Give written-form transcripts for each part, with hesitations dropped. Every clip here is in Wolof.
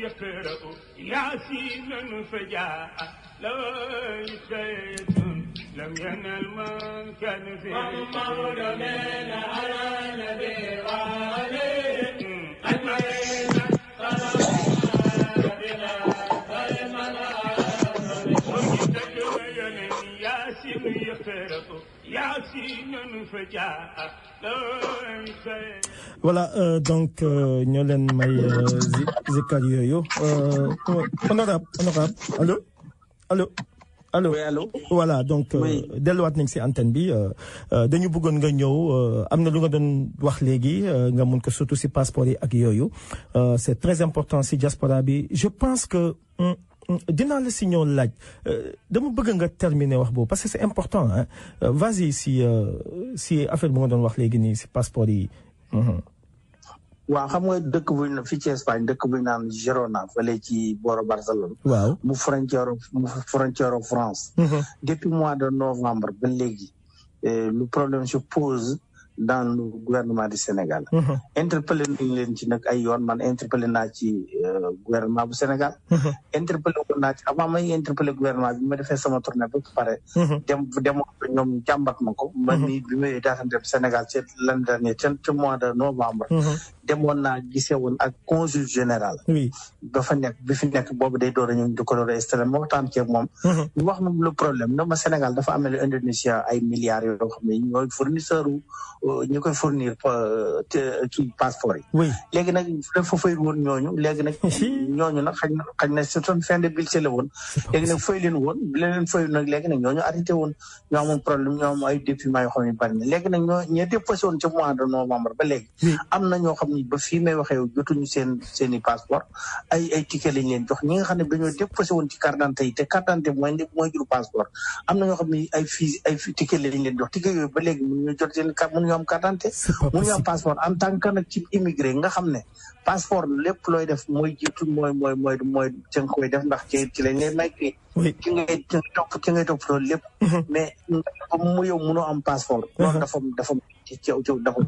يقرأ ياسين فجاء ليس لم ينل من كان في محمد من على نبي عليه أجمعين ياسين يقرأ ياسين فجاء Voilà, donc ñoo leen may zikkar yooyu honorable allo oui allo voilà donc delluwaat nañ ci antenne bi dañu bëggoon nga ñëw am na lu nga doon wax léegi nga mun ko surtout ci passeport yi ak yooyu c'est très important ci diaspora bi je pense que dinaa la si ñëw laaj dama bëgg nga terminer wax boobu parce que c'est important hein vas-y si affaire bu nga doon wax léegi nii si passeport yi. waaw xam nga dëkk bu fii ci Espagne dëkk bu ñu naan Girona fële ci booro Barcelone. waaw mu frontière France. depuis mois de novembre ba léegi le problème se pose dans le gouvernement du Sénégal. interpellé nañ leen ci nag ay yoon man interpellé naa ci gouvernement bu Sénégal. interpellé woon naa ci avant may interpellé gouvernement bi ma defee sama tournée ba pare. demoon ñoom jàmbat ma ko. man mii bi may daaxante dem Sénégal ci l'année dernière ci mois de novembre. demoon naa gisee woon ak consul général. oui ba fa nekk bi fi nekk boobu day door a ñëw di ko door a installé ma waxtaan ceeg moom. ñu wax ma le problème na ma Sénégal dafa amee Indonésia ay milliards yoo xam ne ñooy fournisseur ñu koy fournir ci passeport yi. oui léegi nag dafa fay woon ñooñu léegi nag ñooñu nag xañ na c'est une fin de budget la woon. léegi nag fay leen woon bi leen fay nag léegi nag ñooñu arrêté woon ñoo amoon problème ñoo am ay documents yoo xam ne bari na léegi nag ñoo déposé woon ci mois de novembre ba léegi. am na ñoo xam ne ba fii may waxee jotuñu seen i passeport ay ticket lañ leen jox ñi nga xam ne dañoo déposé woon ci carte d'identité yi te carte d'identité mooy jur passeport am na ñoo xam ne ay ticket lañ leen jox ticket yooyu ba léegi mënuñu jot seen carte mënuñu am carte d'identité mënuñu am passeport en tant que nag ci immigré nga xam ne passeport lépp looy def mooy jiitu mooy ci nga koy def ndax ci lañ lay may ci ngay topp loolu lépp mais mu yow mënoo am passeport loolu dafa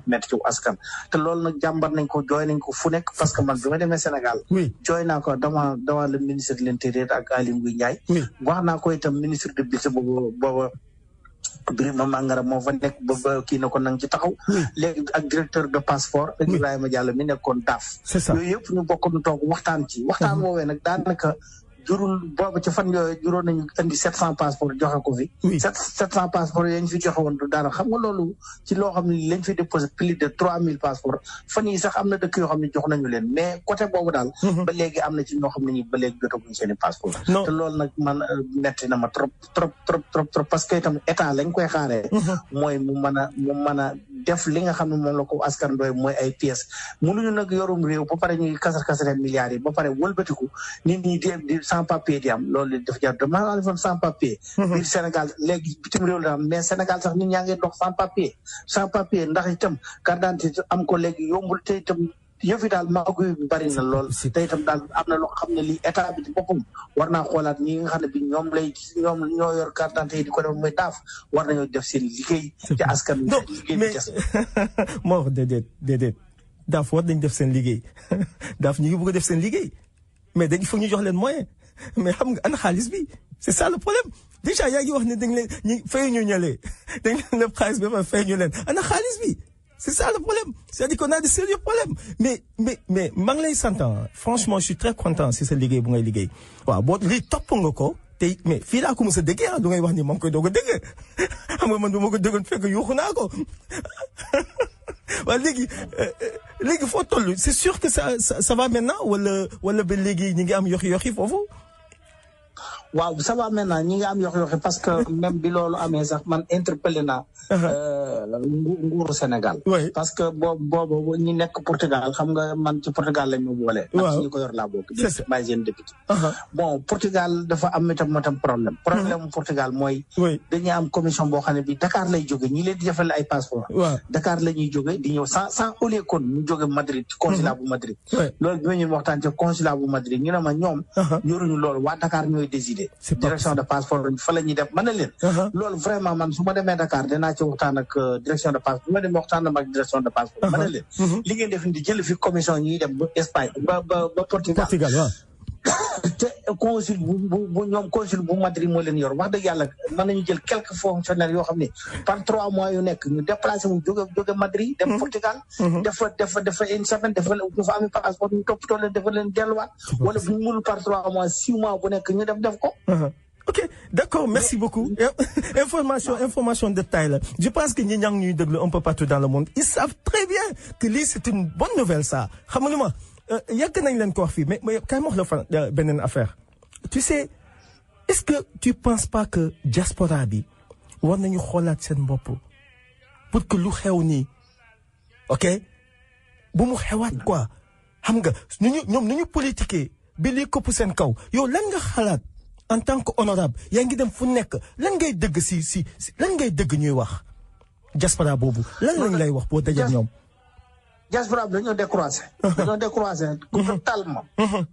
métti ci askan te loolu nag jàmbar nañ ko jooy nañ ko fu nekk parce que man bi ma demee Sénégal jooy naa ko devant le ministre de l'Intérieur ak Aly Ngouille Ndiaye wax naa ko itam ministre de budget booba Birima Mangara moo fa nekk ba kii na ko nang ci taxaw léegi ak directeur de passeport ak Ibrahima Diallo mi nekkoon DAF yooyu yëpp ñu bokk nu toog waxtaan woowee nag daanaka jurul boobu ci fan yooyu juróon nañu indi 700 passeport joxe ko fi 700 passeport yooyu ñu fi joxe woon du dara xam nga loolu ci loo xam ne lañ fi déposé plus de 3000 passeport fan yi sax am na dëkk yoo xam ne jox nañu leen mais côté boobu daal ba léegi am na ci ñoo xam ne ñi ba léegi jotaguñ seen i passeport te loolu nag man metti na ma trop parce que itam état lañ koy xaaree mooy mu mën a def li nga xam ne moom la ko askan doy mooy ay pièces mënuñu nag yorum réew ba pare ñuy kasar milliards yi ba pare wëlbatiku nit ñi di sans papier di am loolu dafa jar de maa defoon sans papier biir Sénégal léegi bitim réew la am mais Sénégal sax nit ñaa ngi dox sans papier ndax itam carte d'identité am ko léegi yombul te itam yëf yi daal maagu bi bari na lool te itam daal am na loo xam ne lii état bi ci boppam war naa xoolaat ñi nga xam ne bi ñoom ñoo yor carte d'identité yi di ko def muy daaf war nañoo def seen liggéey ci askan wi liggéey bi des moo wax déedéet daaf war nañ def seen liggéey daaf ñu ngi bëgg a def seen liggéey mais dañ foog ñu jox leen moyen mais xam nga ana xaalis bi c'est ça le problème déjà yaa ngi wax ne dañ leen ñu fay ñu ñëlee dañ leen lépp xaalis bi fa fay ñu leen ana xaalis bi c'est ça le problème c'est-à-dire qu'on a de sérieux problèmes mais maa ngi lay sant franchement je suis très content si sa liggéey bu ngay liggéey waaw boo lii topp nga ko te mais fii laa ko mos a déggee du ngay wax ni maa ngi koy doog a dégg xam nga man du ma ko déggoon fekk yuuxu naa ko waaw léegi foo toll c'est sûr que ça va maintenant wala ba léegi ñi ngi am yoxi foofu. waaw ça va maintenant ñi ngi am yoxi parce que même bi loolu amee sax man interpellé naa nguuru Sénégal parce que boobu ñi nekk Portugal xam nga man ci Portugal lañ ma boole ak ñi ko yor laa bokk bàyyi seen député bon Portugal dafa am itam problème Portugal mooy dañuy am commission boo xam ne bi Dakar lay jóge ñi leen di defal ay passeport Dakar la ñuy jóge di ñëw sans au lieu kon ñu jóge Madrid consulat bu Madrid loolu bi ma ñu waxtaan ci consulat bu Madrid ñu ne ma ñoom yoruñu loolu waa Dakar ñooy désigné de. direction de passeport fa la ñuy def mën na leen. loolu vraiment man su ma demee Dakar dinaa ci waxtaan ak direction de passeport bu ma demee waxtaan ak direction de passeport. mën na leen. li ngeen def di jël fi commission ñuy dem ba Espagne ba Portugal waaw. te consul bu ñoom consul bu Madrid moo leen yor wax dëgg yàlla mën nañu jël quelques fonctionnaires yoo xam ne par 3 mois yu nekk ñu déplacé wu jóge Madrid dem Portugal dafa une semaine dafa amee passeport ñu toppatoo leen dafa leen delluwaat wala bu ñu mënul par 3 mois 6 mois bu nekk ñu def ko. Ok, d'accord, merci beaucoup. Information de taille. Je pense que ñi ñang ñuy déglu un peu partout dans le monde, ils savent très bien que lii c'est une bonne nouvelle ça. Xam nga lu ma yàgg nañ leen ko wax fii mais kay ma wax la fan beneen affaire. Tu sais, est-ce que tu penses pas que diaspora bi war nañu xoolaat seen bopp pour que lu xew nii ok bu mu xewaat quoi xam nga ñoom nu ñu politiquer bi lii këpp seen kaw yow lan nga xalaat en tant que honorable yaa ngi dem fu nekk lan ngay dëgg si lan ngay dëgg ñuy wax diaspora boobu lan lañ lay wax boo dajee ñoom. diaspora bi dañoo décroisé. Totalement.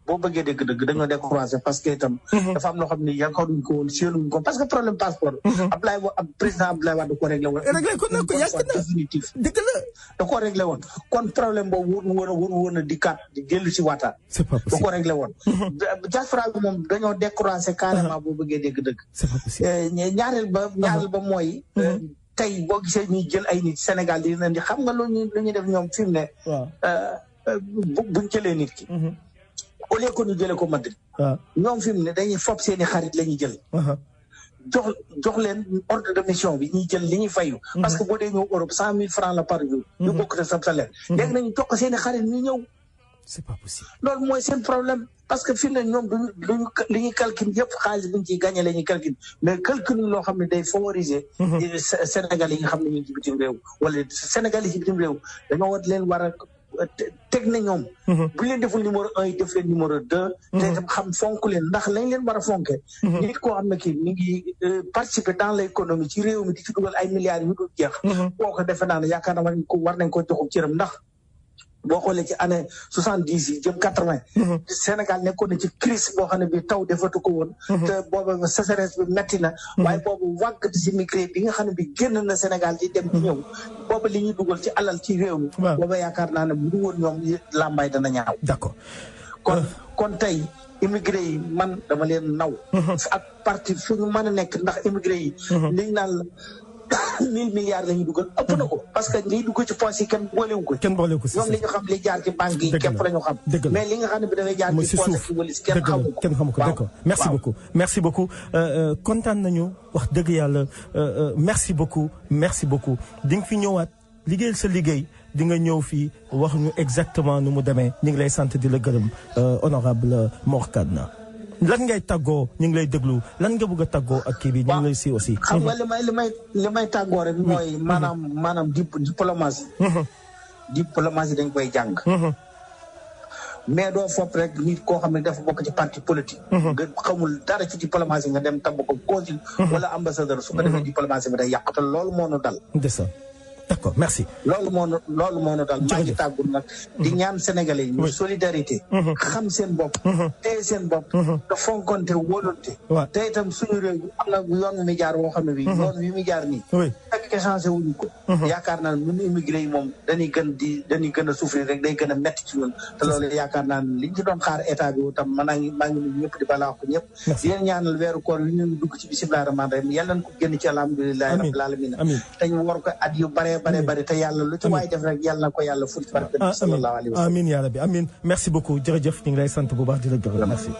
boo bëggee dëgg dañoo décroisé parce que itam. dafa am loo xam ne yaakaaruñ ko woon séenuñ ko parce que problème passeport. président Abdoulaye Wade da koo réglé woon. réglé ko nag yàgg na définitif. dëgg la. da koo réglé woon kon problème boobu woon a dikkaat di dellu si waataat. c'est pas possible da koo réglé woon. diaspora bi moom dañoo décroisé carrément boo bëggee dëgg. c'est pas possible. ñaareel ba mooy. tey boo gisee ñuy jël ay nit Sénégal di leen di xam nga lu ñuy def ñoom fi mu ne. waaw buñ jëlee nit ki. au lieu que ñu jëlee ko Madrid. waaw ñoom fi mu ne dañuy fob seen i xarit la ñuy jël. jox leen ordre de mission bi ñuy jël li ñuy fayu. parce que boo dee ñëw Europe 100 000 francs la par jour. ñu bokk te sa salaire. léegi nañu jox ko seen i xarit ñu ñëw. c'est pas possible. loolu mooy seen problème parce que fi mu ne ñoom duñu li ñuy calcul yëpp xaalis bi ñu ciy gagné la ñuy calcul mais calcul loo xam ne day favoriser. Sénégal yi nga xam ne ñu ngi ci bitim réew wala Sénégal yi ci bitim réew dañoo war a teg na ñoom. bu leen deful numéro 1 yi def leen numéro 2. te itam xam fonk leen ndax lañ leen war a fonke. nit koo xam ne kii mi ngi participer dans l'économie ci réew mi di ci dugal ay milliards yu dul jeex. boo ko defee naa ne yaakaar naa war nañ ko joxu cëram ndax. boo xoolee ci année 70 yi jëm 80. Sénégal nekkoon na ci crise boo xam ne bi taw defatu ko woon. te booba sécheresse bi metti na. waaye boobu vague d'immigrés bi nga xam ne bi génn na Sénégal di dem di ñëw. booba li ñuy dugal ci alal ci réew mi. booba yaakaar naa ne bu du woon ñoom làmbaay dana ñaaw. d'accord. kon tey immigré yi man dama leen naw. ak parti fu ñu mën a nekk ndax immigré yi. liñ naan 1000 milliards la ñuy dugal ëpp na ko parce que liy dugg ci poche yi kenn boolewu ko. si ñoom li ñu xam li jaar ci banque yi képp la ñu xam. mais li nga xam ne bi dafay jaar ci poche ci walis kenn xamu ko. d'accord merci beaucoup kontaan nañu wax dëgg yàlla merci beaucoup di nga fi ñëwaat liggéeyal sa liggéey di nga ñëw fii wax ñu exactement nu mu demee ñu ngi lay sant di la gërëm honorable Mor Kane lan ngay tàggoo ñu ngi lay déglu lan nga bëgg a tàggoo ak kii bi ñu ngi lay si aussi. xam nga li may tàggoo rek mooy maanaam diplomatie. diplomatie dañ koy jàng. mais doo fopp rek nit koo xam ne dafa bokk ci parti politique. nga xamul dara ci diplomatie nga dem tabb ko consul. wala ambassadeur su ko defee diplomatie bi day yàq te loolu moo nu dal. d'accord merci. loolu moo nu dal maa ngi tàggul nag. di ñaan Sénégalais yi ñu solidarité. xam seen bopp. téye seen bopp. te fonkonte wóolante. te itam suñu réew am na yoon mi jaar woo xam ne bii. yoon wi mi jaar nii. fekk changé wuñu ko. yaakaar naa ne ñun immigré yi moom dañuy gën a souffrir rek day gën a métti ci ñun. te loolu yaakaar naa ne liñ ci doon xaar état bi tam maa ngi nuyu ñëpp di balaa ko ñëpp. di leen ñaanal weeru koor wi ñu dugg ci bismillaahi rahmaani rahiim yàlla nañ ko génn ci alhamdulillahi rabbil aalamiin. te ñu war ko at yu bare te yàlla lu ci waay def rek yàlla na ko yàlla ful ci barke bi sallallahu alayhi wa sallam. amiin yaa rabbi amiin merci beaucoup jërëjëf ñu ngi lay sant bu baax di la gërëm merci.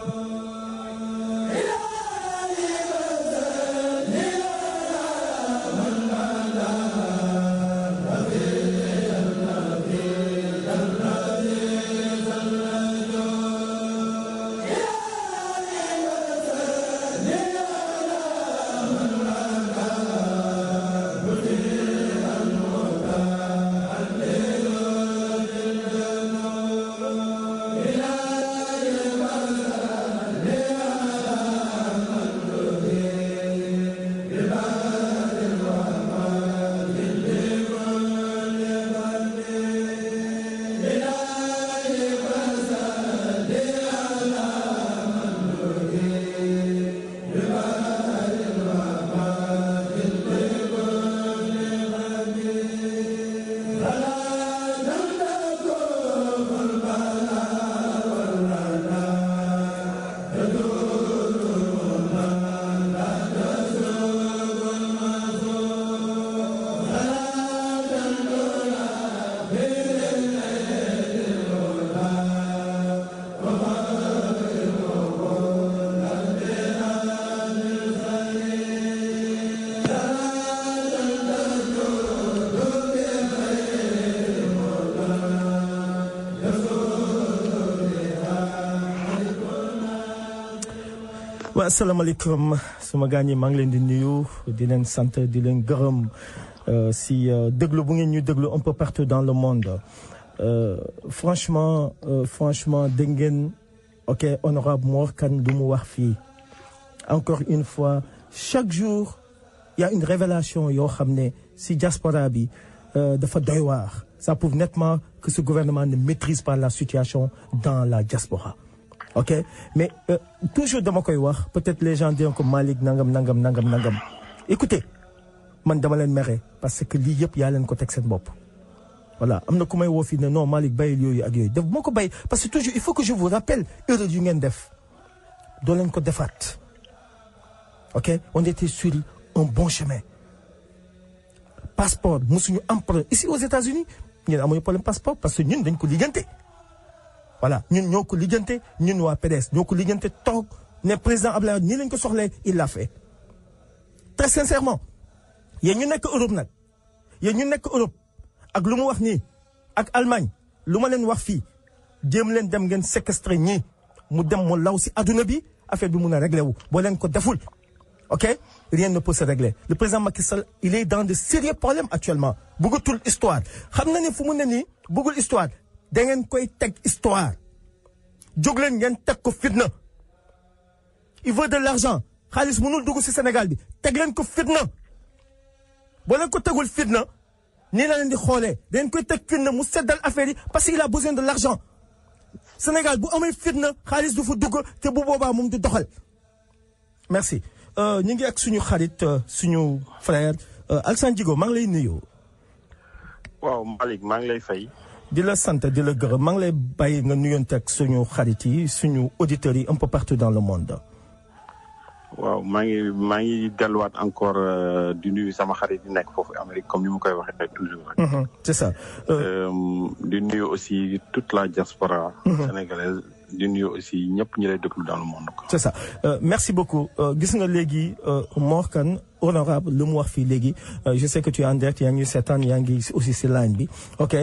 ba asalaamaaleykum sama gars ñi maa ngi leen di nuyu di leen sant di leen gërëm si déglu bu ngeen ñu déglu un peu partout dans le monde franchement dégg ngeen ok honorable Mor Kane du mu wax fii encore une fois chaque jour il y a une révélation yoo xam ne si diaspora bi dafa doy waar ça prouve nettement que ce gouvernement ne maîtrise pas la situation dans la diaspora ok mais toujours dama koy wax peut-être les gens diront que Malick nangam écoutez man dama leen mere parce que lii yëpp yaa leen ko teg seen bopp voilà am na ku may woo fii ne non Malick bàyyil yooyu ak yooyu def moo ko bàyyi parce que toujours il faut que je vous rappelle erreur yu ngeen def doo leen ko defaat ok on était sur un bon chemin passeport musuñu am problème ici aux États-Unis ñun amuñu problème passeport parce que ñun dañ ko lijjante voilà ñun ñoo ko lijjante ñun waa PDS ñoo ko lijjante toog ne président Abdoulaye Wade nii lañ ko soxlee il l'a fait très sincèrement yéen ñu nekk Europe nag yéen ñu nekk Europe ak lu mu wax nii ak Allemagne lu ma leen wax fii jéem leen dem ngeen séquestrer ñii mu dem mu law si adduna bi affaire bi mun a réglé wu boo leen ko deful ok rien ne peut se régler le président Macky Sall il est dans de sérieux problèmes actuellement bëggatul histoire xam na ne fu mu ne nii bëggul histoire da ngeen koy teg histoire jóg leen ngeen teg ko fitna il veut de l'argent xaalis mënul dugg si Sénégal bi teg leen ko fitna boo leen ko tegul fitna nii la leen di xoolee da ngeen koy teg fitna mu seddal affaire yi parce qu'il a besoin de l'argent Sénégal bu amee fitna xaalis du fa dugg te bu boobaa moom du doxal merci ñu ngi ak suñu xarit suñu frère Alassane Djigo maa ngi lay nuyu. waaw Malick maa ngi lay fay. di la sant di la gërëm maa ngi lay bàyyi nga nuyoonte ak suñu xarit yi suñu auditeurs yi un peu partout dans le monde. waaw maa ngi delluwaat encore di nuyu sama xarit yi nekk foofu Amérique comme ni ma koy waxee toujours. c'est ça. di nuyu aussi toute la diaspora sénégalaise. di nuyu aussi ñëpp ñi lay déglu dans le monde. c'est ça merci beaucoup gis nga léegi Mor Kane honorable lu mu wax fii léegi je sais que tu es en direct yaa ngi seetaan yaa ngi aussi si line bi ok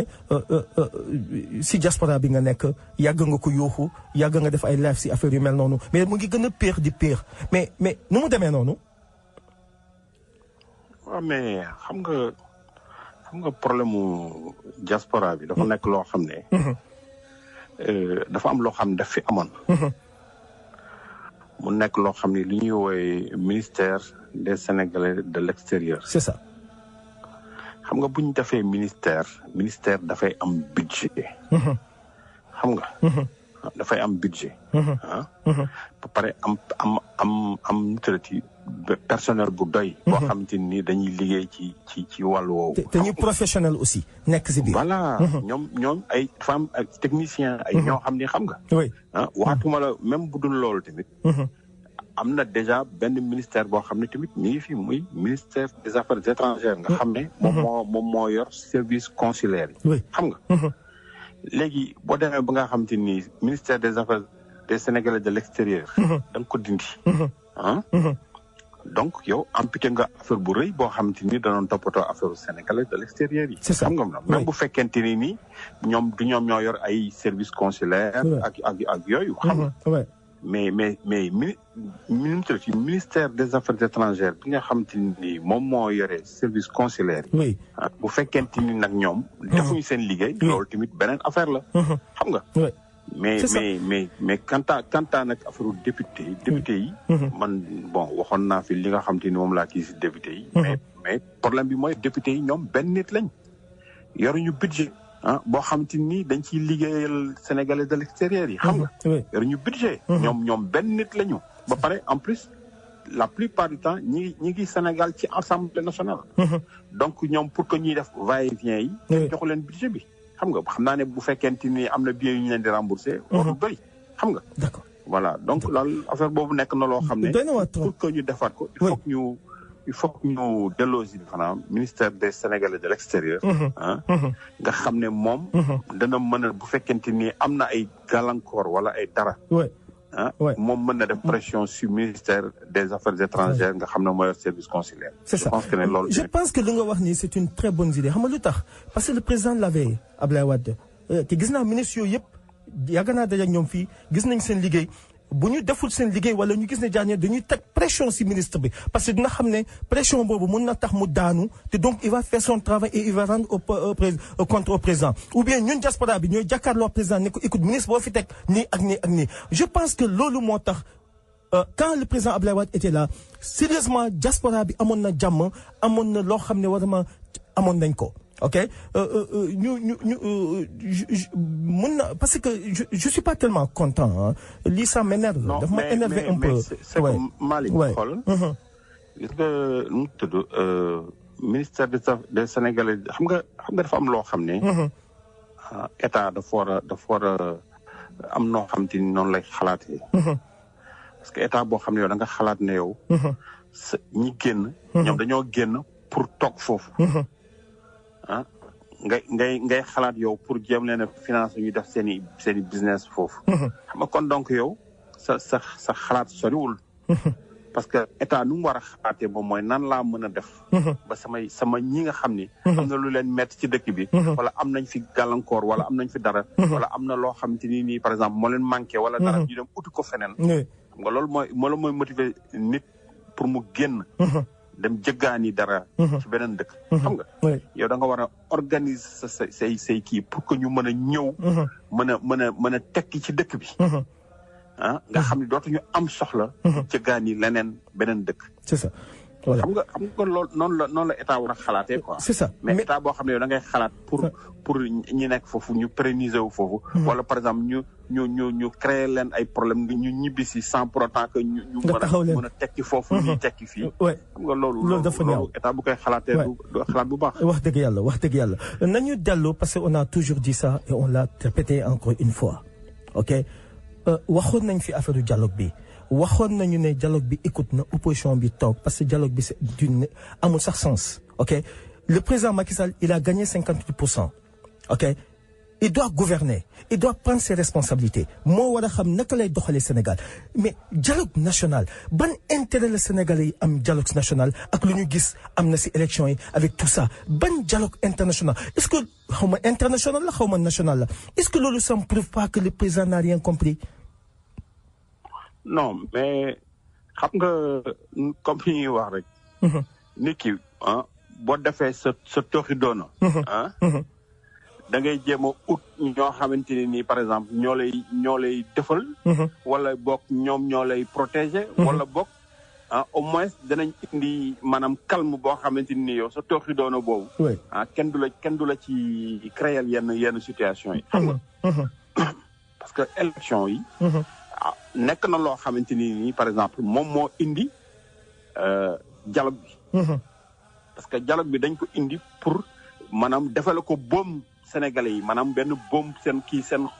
si diaspora bi nga nekk yàgg nga ko yuuxu yàgg nga def ay live si affaire yu mel noonu mais mu ngi gën a pire di pire mais nu mu demee noonu. waaw mais xam nga problème mu diaspora bi dafa nekk loo xam ne. dafa am loo xam ne daf fi amoon. mu nekk loo xam ne li ñuy woowee ministère des Sénégalais de l'extérieur. c'est ça. xam nga bu ñu defee ministère dafay am budget. xam nga. dafay am budget. ba pare am nutriti personnel bu doy. boo xamante ni dañuy liggéey ci wàllu woowu. te ñu professionnel aussi nekk si biir. voilà ñoom ay femmes ay techniciens ay ñoo xam ne xam nga. oui waxatuma la même bu dul loolu tamit. am na déjà benn ministère boo xam ne tamit mi ngi fi muy ministère des affaires étrangères nga xam ne. moom moo yor service consulaire yi. xam nga. léegi boo demee ba nga xamante ni ministère des affaires des Sénégalais de l'extérieur. da nga ko dindi. donc yow amputé nga affaire bu rëy boo xamante ni danoon toppatoo affaire Sénégalais de l'extérieur yi. c'est ça xam nga même bu fekkente ni nii ñoom ñoo yor ay service consulaire ak yooyu. xam nga mais ministère des affaires étrangères bi nga xamante ni moom moo yore service consulaire yi. bu fekkente ni nag ñoom. defuñu seen liggéey. loolu tamit beneen affaire la. xam nga. mais quant à nag affaire député yi. man bon waxoon naa fi li nga xamante ni moom laa kii si député yi. mais problème bi mooy député yi ñoom benn nit lañ yoruñu budget. boo xamante ni dañ ciy liggéeyal Sénégalais de l'extérieur yi. xam nga yoruñu budget. ñoom benn nit lañu. ba pare en plus la plupart du temps ñi ngi Sénégal ci Assemblée nationale. donc ñoom pour que ñuy def va-et-vient yi. joxu leen budget bi. xam nga xam naa ne bu fekkente ni am na billet yu ñu leen di rembourser. warul doy xam nga. d'accord voilà donc loolu affaire boobu nekk na loo xam ne. pour que ñu defaat ko. il faut que ñu delloo si xanaa ministère des Sénégalais de l'extérieur. nga xam ne moom. dana mën a bu fekkente ni am na ay gàllankoor wala ay dara. moom mën na def pression sur ministère des affaires étrangères nga xam ne mooy service consulaire. c'est ça je pense que li nga wax nii c'est une très bonne idée xam nga lu tax parce que le président l'avait Abdoulaye Wade te gis naa ministres yooyu yëpp yàgg naa daje ak ñoom fii gis nañ seen liggéey bu ñu deful seen liggéey wala ñu gis ne Diagne dañuy teg pression ci ministre bi parce que dina xam ne pression boobu mën na tax mu daanu te donc il va faire son travail et il va rendre compte au président ou bien ñun diaspora bi ñooy jàkkaarloo président ne ko écoute ministre boo fi teg nii ak nii ak nii je pense que loolu moo tax quand le président Abdoulaye Wade était là sérieusement diaspora bi amoon na jàmm amoon na loo xam ne vraiment amoon nañ ko ok mën na parce que je suis pas tellement content lii ça m'énerve dafa ma énervé un peu c'est que Malick xool gis nga nu mu tudd ministère des Sénégalais xam nga dafa am loo xam ne état dafa war a am noo xam te ni noonu lay xalaatee parce que état boo xam ne yow da nga xalaat ne yow ñi génn ñoom dañoo génn pour toog foofu ah ngay xalaat yow pour jéem leen a financer ñu def seen i business foofu xam nga kon donc yow sa xalaat soriwul parce que état nu mu war a xalaatee moom mooy nan laa mën a def ba sama ñi nga xam ni am na lu leen metti ci dëkk bi wala am nañ fi gàllankoor wala am nañ fi dara wala am na loo xam te nii par exemple moo leen manqué wala dara ñu dem uti ko feneen xam nga loolu mooy motiver nit pour mu génn dem jëggaani dara ci beneen dëkk xam nga yow da nga war a organiser say kii pour que ñu mën a ñëw mën a tekki ci dëkk bi nga xam ne dootuñu am soxla jëggaani leneen beneen dëkk c'est ça voilà xam nga loolu noonu la état war a xalaatee quoi c'est ça mais état boo xam ne yow da ngay xalaat pour ñi nekk foofu ñu pérenniser wu foofu wala par exemple ñu créer leen ay problème ñu ñibbi si sans pour autant que ñu mën a tekki foofu ñuy tekki fii xam nga loolu dafa ñaaw état bu koy xalaatee du xalaat bu baax wax dëgg yàlla nañu dellu parce que on a toujours dit ça et on l'a répété encore une fois ok waxoon nañ fi affaire du dialogue bi waxoon nañu ne dialogue bi écoute na opposition bi toog parce que dialogue bi c'est amul sax sens ok le président Macky Sall il a gagné 58%. ok il doit gouverner il doit prendre ses responsabilités moo war a xam naka lay doxalee Sénégal mais dialogue national ban intérêt la Sénégalais yi am dialogue national ak lu ñu gis am na ci élection yi avec tout ça ban dialogue international est-ce que xaw ma international la xaw ma national la est-ce que loolu ça ne prouve pas que le président n'a rien compris. non mais xam nga comme ni ñuy wax rek. nit ki boo defee sa tooxi doona da ngay jéem a ut ñoo xamante ne nii par exemple ñoo lay defal. wala boog ñoom ñoo lay protéger. wala boog au moins danañ indi maanaam calme boo xamante ni yow sa tooxi doona boobu. kenn du la ci créer yenn situation yi. xam nga parce que élection yi. nekk na loo xamante ni nii par exemple moom moo indi dialogue bi. parce que dialogue bi dañ ko indi pour maanaam defale ko boom Sénégalais yi maanaam benn boom seen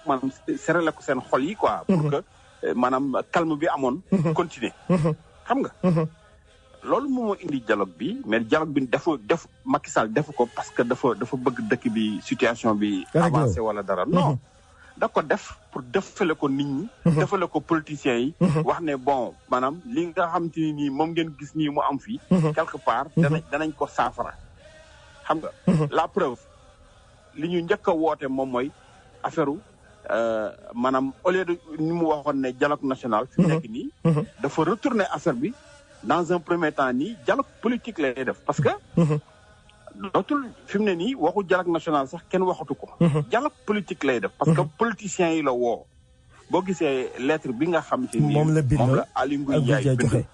maanaam serale ko seen xol yi quoi. pour que maanaam calme bi amoon. continuer xam nga. loolu moom moo indi dialogue bi mais dialogue bi def Macky Sall defu ko parce que dafa bëgg dëkk bi situation bi. avancé wala dara non. da ko def pour defale ko nit ñi. defale ko politiciens yi. wax ne bon maanaam li nga xam te ni nii moom ngeen gis nii mu am fii. quelque part danañ ko saafara. xam nga la preuve li ñu njëkk a woote moom mooy affaire maanaam au lieu de ni mu waxoon ne dialogue national. fi nekk nii. dafa retourner affaire bi dans un premier temps nii dialogue politique lay def parce que. dootul fi mu ne nii waxu dialogue national sax kenn waxatu ko. dialogue politique lay def. parce que politiciens yi la woo. boo gisee lettre bi nga xam te ni moom la Aly Ngouille Ndiaye bind.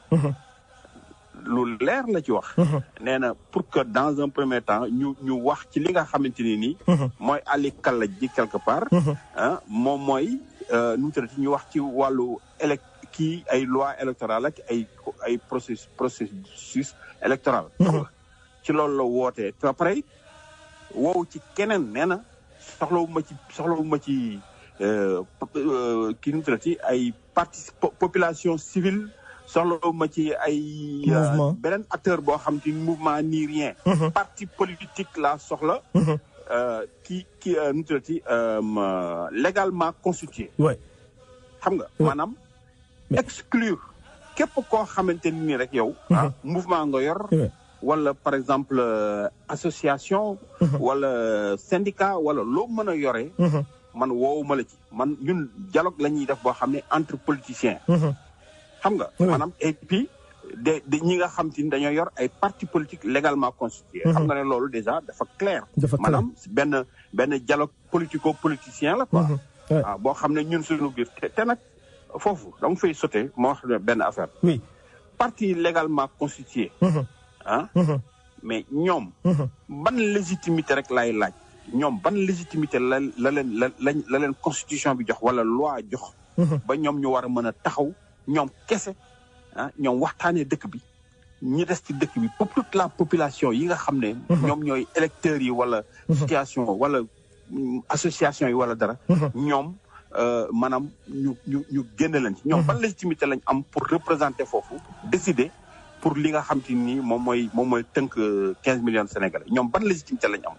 lu leer la ci wax. nee na pour que dans un premier temps ñu wax ci li nga xamante ni nii. mooy Ali Kalla ji quelque part. moom mooy nu mu tuddati ñu wax ci wàllu ay loi électorale ak ay processus électoral. ci loolu la wootee te après woowu ci keneen nee na soxlawuma ci kii nu mu tuddati ay population civile soxlawuma ci ay beneen acteur boo xam ci mouvement ni rien parti politique la soxla ki nu mu tuddati légalement constitué xam nga maanaam exclure képp koo xamante ni rek yow mouvement nga yor wala par exemple association wala syndicat wala loo mën a yore man woowuma la ci man ñun dialogue la ñuy def boo xam ne entre politiciens. xam nga maanaam et puis de ñi nga xam te ni dañoo yor ay partis politiques légalement constitués. xam nga ne loolu déjà dafa clair. maanaam benn dialogue politico-politicien la quoi. waaw boo xam ne ñun suñu biir te nag foofu dama fay sauter moo wax benn affaire. oui parti légalement constitué. mais ñoom. ban légitimité rek lay laaj. ñoom ban légitimité la leen constitution bi jox wala loi jox. ba ñoom ñu war a mën a taxaw ñoom kese ñoom waxtaanee dëkk bi ñi des ci dëkk bi pour toute la population yi nga xam ne. ñoom ñooy électeurs yi wala. situation wala association yi wala dara. ñoom maanaam ñu génne leen ci. ñoom ban légitimité lañ am pour représenter foofu décider pour li nga xam te ni moom mooy tënk 15 millions de Sénégalais ñoom ban légitimité lañ am.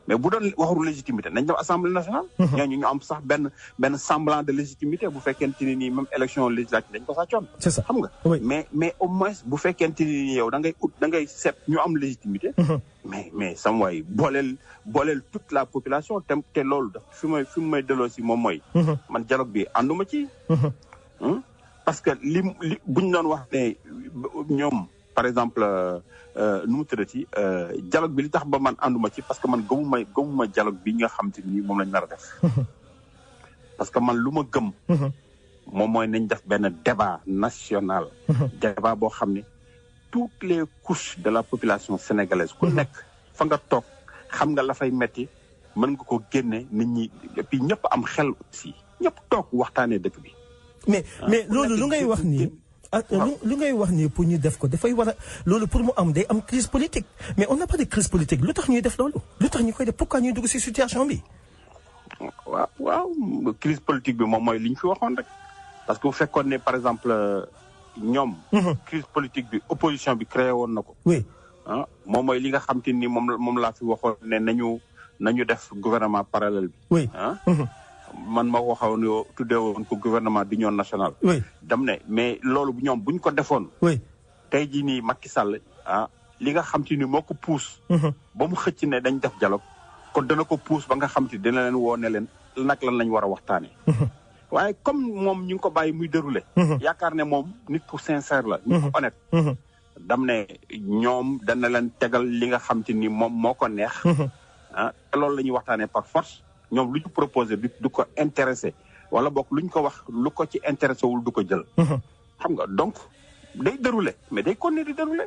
mais bu doon waxul légitimité nañ def assemblée nationale. ñooñu ñu am sax benn semblant de légitimité bu fekkente ni nii même élection législative dañ ko sàccoon. c'est ça xam nga. mais au moins bu fekkente ni nii yow da ngay seet ñu am légitimité. mais sam waay booleel toute la population te loolu daf fi mu may delloo si moom mooy. man dialogue bi ànduma ci. parce que li buñ doon wax ne ñoom par exemple. nu mu tëddati dialogue bi li tax ba man ànduma ci parce que man gëmuma dialogue bi nga xam te ni moom lañ nar a def. parce que man lu ma gëm. moom mooy nañ def benn débat national. débat boo xam ne toutes les couches de la population sénégalaise ku nekk fa nga toog xam nga la fay metti mën nga ko génne nit ñi et puis ñëpp am xel aussi ñëpp toog waxtaanee dëkk bi. mais loolu lu ngay wax nii. lu ngay wax nii pour ñu def ko dafay war a loolu pour mu am day am crise politique mais on n'a pas de crise politique lu tax ñuy def loolu lu tax ñu koy def pourquoi ñuy dugg ci situation bi. waaw crise politique bi moom mooy li ñu fi waxoon rek parce que bu fekkoon ne par exemple ñoom. crise politique bi opposition bi créé woon na ko. oui moom mooy li nga xam te ni moom laa fi waxoon ne nañu def gouvernement parallèle bi. oui man ma waxoon yow tuddee woon ko gouvernement d'union nationale. oui dam ne mais loolu ñoom buñ ko defoon. oui tey jii nii Macky Sall li nga xam te ni moo ko puus. ba mu xëcc ne dañ def dialogue kon dana ko puus ba nga xam te dina leen woo ne leen nag lan lañ war a waxtaanee. waaye comme moom ñu ngi ko bàyyi muy déroulé. yaakaar ne moom nit ku sincère la. nit ku honnête. dam ne ñoom dana leen tegal li nga xam te ni moom moo ko neex. te loolu la ñuy waxtaanee par force. ñoom lu ñu proposé du ko intéressé wala boog lu ñu ko wax lu ko ci intéressé wul du ko jël. xam nga donc day déroulé mais day continuer di déroulé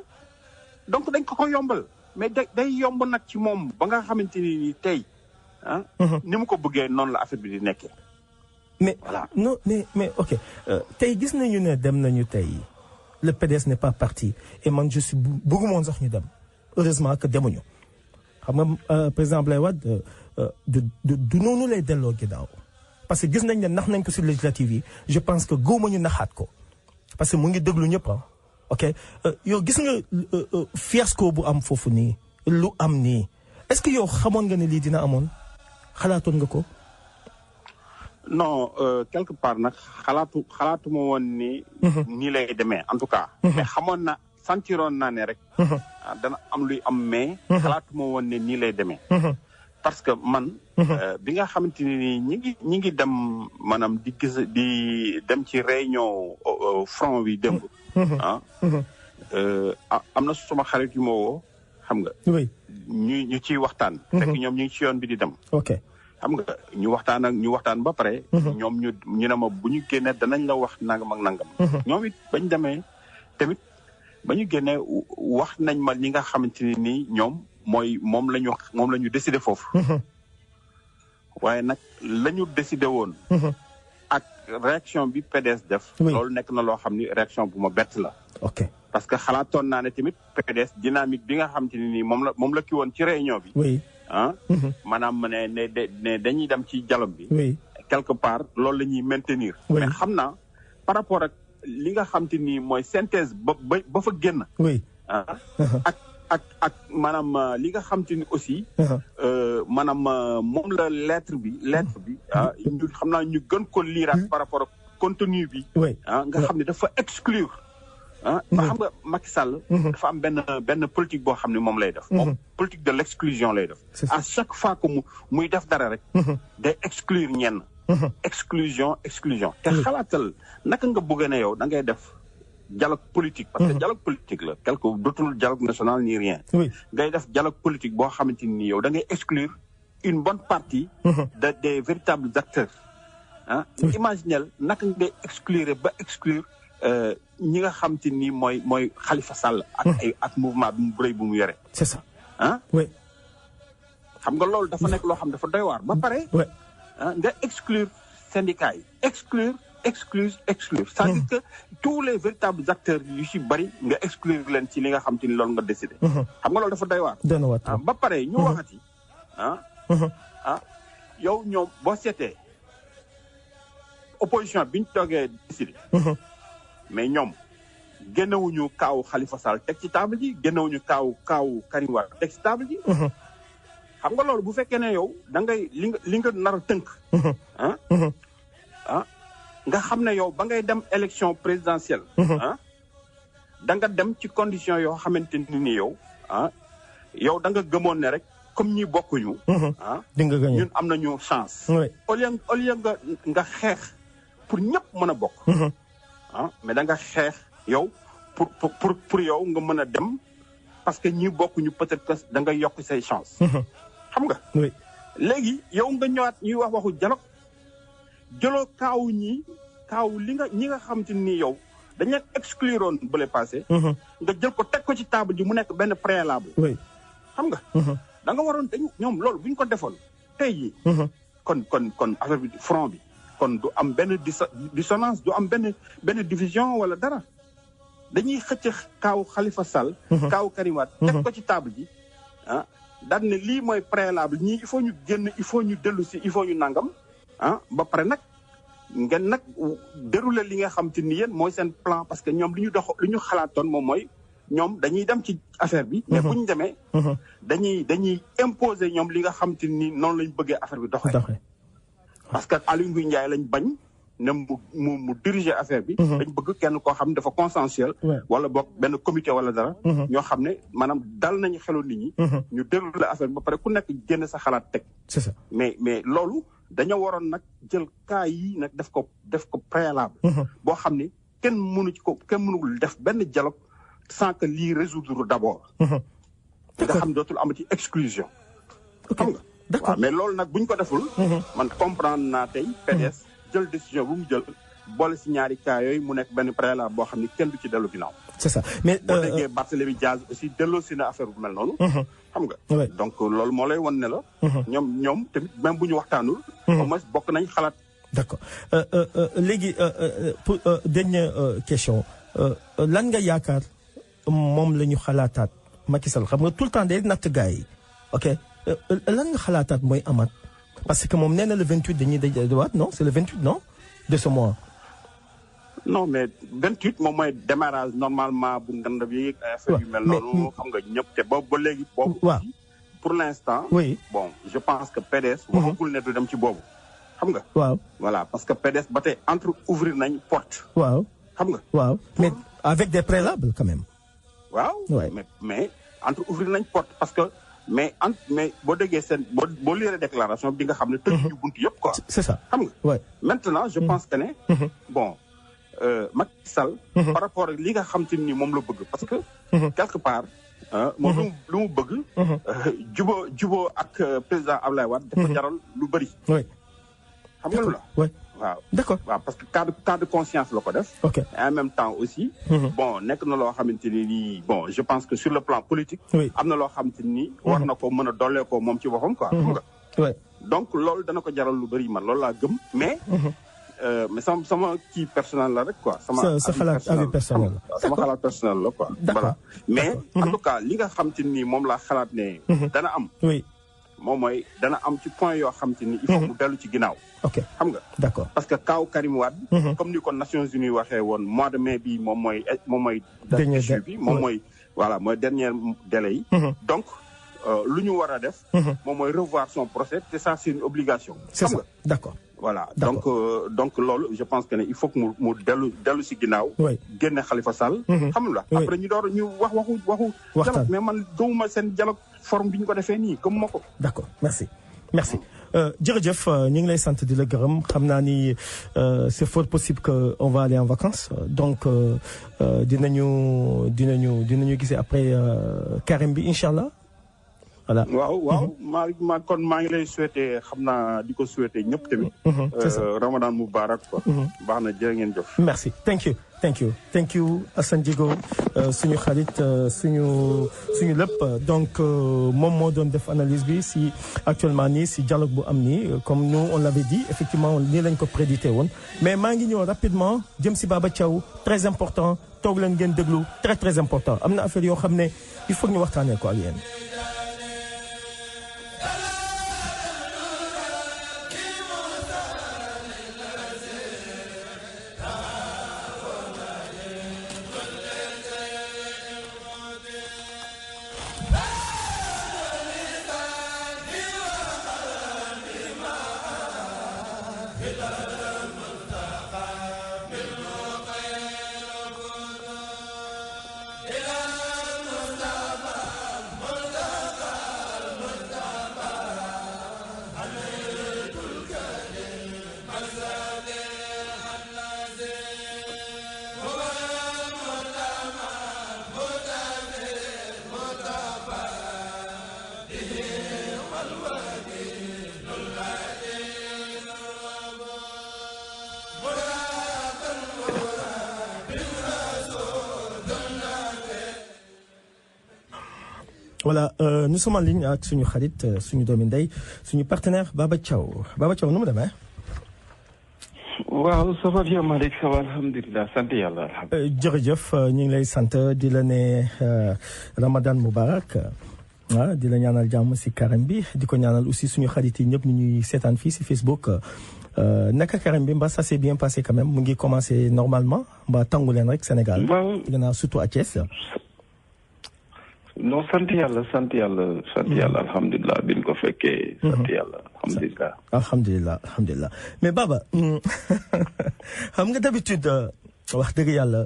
donc dañ ko yombal mais day yomb nag ci moom ba nga xamante ni tey ni mu ko bëggee noonu la affaire bi di nekkee. mais voilà non mais ok tey gis nañu ne dem nañu tey le PDS n'est pas parti et man je suis bëggumoon sax ñu dem heureusement que demuñu xam nga président Abdoulaye Wade du noonu lay delloo ginnaaw parce que gis nañ ne nax nañ ko sur législative yi je pense que góob ñu naxaat ko parce que mu ngi déglu ñëpp ok yow gis nga fiasco bu am foofu nii lu am nii est-ce que yow xamoon nga ne lii dina amoon xalaatoon nga ko. non quelque part nag xalaatuma woon ni. nii lay demee en tout cas. mais xamoon na sentiroon naa ne rek. dana am luy am mais. xalaatuma woon ne nii lay demee. parce que man. bi nga xamante ni ñi ngi dem maanaam di dem ci réunion front bi démb. am na suma xarit yu ma woo xam nga. oui ñu ciy waxtaan. fekk ñoom ñu ngi ci yoon bi di dem. ok xam nga ñu waxtaan ba pare. ñoom ñu ne ma bu ñu génnee danañ la wax nangam ak nangam. ñoom it bañ demee tamit ba ñu génnee wax nañ ma li nga xamante ni nii ñoom moom la ñu décidé foofu. waaye nag la ñu décidé woon. ak réaction bi PDS def. loolu nekk na loo xam ni réaction bu ma bett la. ok parce que xalaatoon naa ne tamit PDS dynamique bi nga xamante ni nii moom la ki woon ci réunion bi. oui maanaam ne dañuy dem ci dialogue bi. oui quelque part loolu la ñuy maintenir. mais xam naa par rapport ak li nga xamante ni mooy synthèse ba fa génn. oui ak maanaam li nga xamante ni aussi. maanaam moom la lettre bi. ñu xam naa ñu gën ko liiraat par rapport ak contenu bi. nga xam ne dafa exclure. ba xam nga Macky Sall. dafa am benn politique boo xam ne moom lay def. moom politique de l'exclusion lay def. à chaque fois que muy def dara rek. day exclure ñenn. exclusion te xalaatal naka nga bëgg ne yow da ngay def dialogue politique parce que dialogue politique la quelque dootul dialogue national ni rien ngay def dialogue politique boo xamante ni yow da ngay exclure une bonne partie des véritables acteurs imaginel naka ngay exclure ñi nga xamante ni mooy Khalifa Sall ak mouvement bi mu rëy bu mu yore c'est ça oui xam nga loolu dafa nekk loo xam dafa doy waar ba pare nga exclure syndicats yi exclure c'est-à-dire que tous les véritables acteurs yu ci bari nga exclure leen ci li nga xam te ni loolu nga décidé xam nga loolu dafa doy waar ba pare ñu waxati yow ñoom boo seetee opposition bi ñu toogee décidé mais ñoom génnewuñu kaawu Khalifa Sall teg ci table ji génnewuñu kaawu Karim Wade teg ci table ji xam nga loolu bu fekkee ne yow da ngay li nga nar a tënk nga xam ne yow ba ngay dem élection présidentielle da nga dem ci condition yoo xamante ni yow yow da nga gëmoon ne rek comme ñi bokkuñu ñun am nañu chance au lieu nga xeex pour ñëpp mën a bokk mais da nga xeex yow pour yow nga mën a dem parce que ñi bokkuñu peut-être que da nga yokk say chance xam nga léegi yow nga ñëwaat ñuy waxu dialogue jëloo kaawu ñi nga xam te ni yow dañ leen exclure woon bu le passé nga jël ko teg ko ci table ji mu nekk benn préalable xam nga da nga waroon ñoom loolu bu ñu ko defoon tey jii kon affaire bi front bi kon du am benn dissonance du am benn division wala dara dañuy xëcc kaaw Khalifa Sall kaaw Karim Wade teg ko ci table ji daal ne lii mooy préalable ñii il faut ñu génn il faut ñu dellu si il faut ñu nangam ba pare nag ngeen nag déroulé li nga xam te ni yéen mooy seen plan parce que ñoom li ñu xalaatoon moom mooy ñoom dañuy dem ci affaire bi mais bu ñu demee dañuy imposer ñoom li nga xam te ni noonu lañ bëggee affaire bi doxee parce que Aly Ngouille Ndiaye lañ bañ ne mu diriger affaire bi dañ bëgg kenn koo xam ne dafa consensuel wala boog benn comité wala dara ñoo xam ne maanaam dal nañu xelu nit ñi ñu déroulé affaire bi ba pare ku nekk génn sa xalaat teg c'est ça mais loolu dañoo waroon nag jël cas yi nag def ko préalable boo xam ne kenn mënul def benn dialogue sans que lii résoudre d'abord nga xam dootul amati exclusion xam nga waaw mais loolu nag buñ ko deful man comprendre naa tey PDS jël décision bu mu jël boole si ñaari cas yooyu mu nekk benn préalable boo xam ne kenn du ci dellu ginnaaw c'est ça mais boo déggee Barthélémy Diaz aussi delloo si na affaire bu mel noonu xam nga donc loolu moo lay wan ne la ñoom tamit même bu ñu waxtaanul au moins bokk nañ xalaat d'accord léegi pour dernière question lan nga yaakaar moom la ñu xalaataat Macky Sall xam nga tout le temps day natt gars yi ok lan nga xalaataat mooy amaat parce que moom nee na le 28 dañuy dajewaat non c'est le 28 non de ce mois. non mais 28 moom mooy démarrage normalement bu ngand bi affaire yu mel noonu xam nga ñëpp te boobu ba léegi boobu pour l'instant bon je pense que PDS waxagul ne du dem ci boobu xam nga voilà parce que PDS ba tey entre ouvrir nañ porte xam nga mais avec des préalables quand même mais entre ouvrir nañ porte parce que mais boo déggee seen boo lire déclaration bi di nga xam ne tëj ñu buntu yëpp quoi c'est ça xam nga maintenant je pense que ne bon Macky Sall par rapport ak li nga xam te ni moom la bëgg parce que quelque part moom lu mu bëgg juboo ak président Abdoulaye Wade dafa jaral lu bëri xam nga lu la waaw d'accord waaw parce que cas de conscience la ko def et en même temps aussi bon nekk na loo xamante ni nii bon je pense que sur le plan politique am na loo xamante ni war na ko mën a dollee ko moom ci boppam quoi xam nga donc loolu dana ko jaral lu bëri man loolu laa gëm mais sama kii personnel la rek quoi sa xalaat avis personnel la sama xalaat personnel la quoi voilà mais en tout cas li nga xamante ni moom laa xalaat ne dana am moom mooy dana am ci point yoo xam te ni il faut mu dellu ci ginnaaw xam nga d'accord parce que kaaw Karim Wade comme ni ko Nations Unies waxee woon mois de mai bi moom mooy dernier issue bi moom mooy voilà mooy dernier délai yi donc lu ñu war a def moom mooy revoir son procès te ça c'est une obligation c'est ça d'accord voilà donc loolu je pense que ne il faut que mu dellu si ginnaaw génne Khalifa Sall xam nga après ñu door ñu waxu dialogue mais man gëmuma seen dialogue forme bi ñu ko defee nii gëmuma ko d'accord merci jërëjëf ñu ngi lay sant di la gërëm xam naa ni c'est fort possible que on va aller en vacances donc dinañu gisee après carême bi incha allah. voilà waaw maa kon maa ngi lay souhaiter xam naa di ko souhaiter ñëpp tamit. c'est ça Ramadan Moubarak quoi. baax na jërë ngeen jëf. merci thank you Assane Djigo suñu xarit suñu lépp donc moom moo doon def analyse bi si actuellement nii si dialogue bu am nii comme nous on l'avait dit effectivement nii lañ ko prédité woon mais maa ngi ñëw rapidement jëm si Baba Thiaw très important toog leen ngeen déglu très très important am na affaire yoo xam ne il faut ñu waxtaanee ko ak yéen. Voilà, nous sommes en ligne ak suñu xarit suñu doomi ndey suñu partenaire Baba Thiaw nu mu demee. waaw ça va bien Malick ça va alhamdulilah sant yàlla alhamdulilah. jërëjëf ñu ngi lay sant di la ne Ramadan Moubarak di la ñaanal jàmm si carême bi di ko ñaanal aussi suñu xarit yi ñëpp ñu ñuy seetaan fii si Facebook. naka carême bi mbaa ça s'est bien passé quand même mu ngi commencé normalement mbaa tàngu leen rek Sénégal. waaw gannaaw surtout à Thiès. non sant yàlla alhamdulilah bi ñu ko fekkee. sant yàlla alhamdulilah. mais Baba xam nga d'habitude wax dëgg yàlla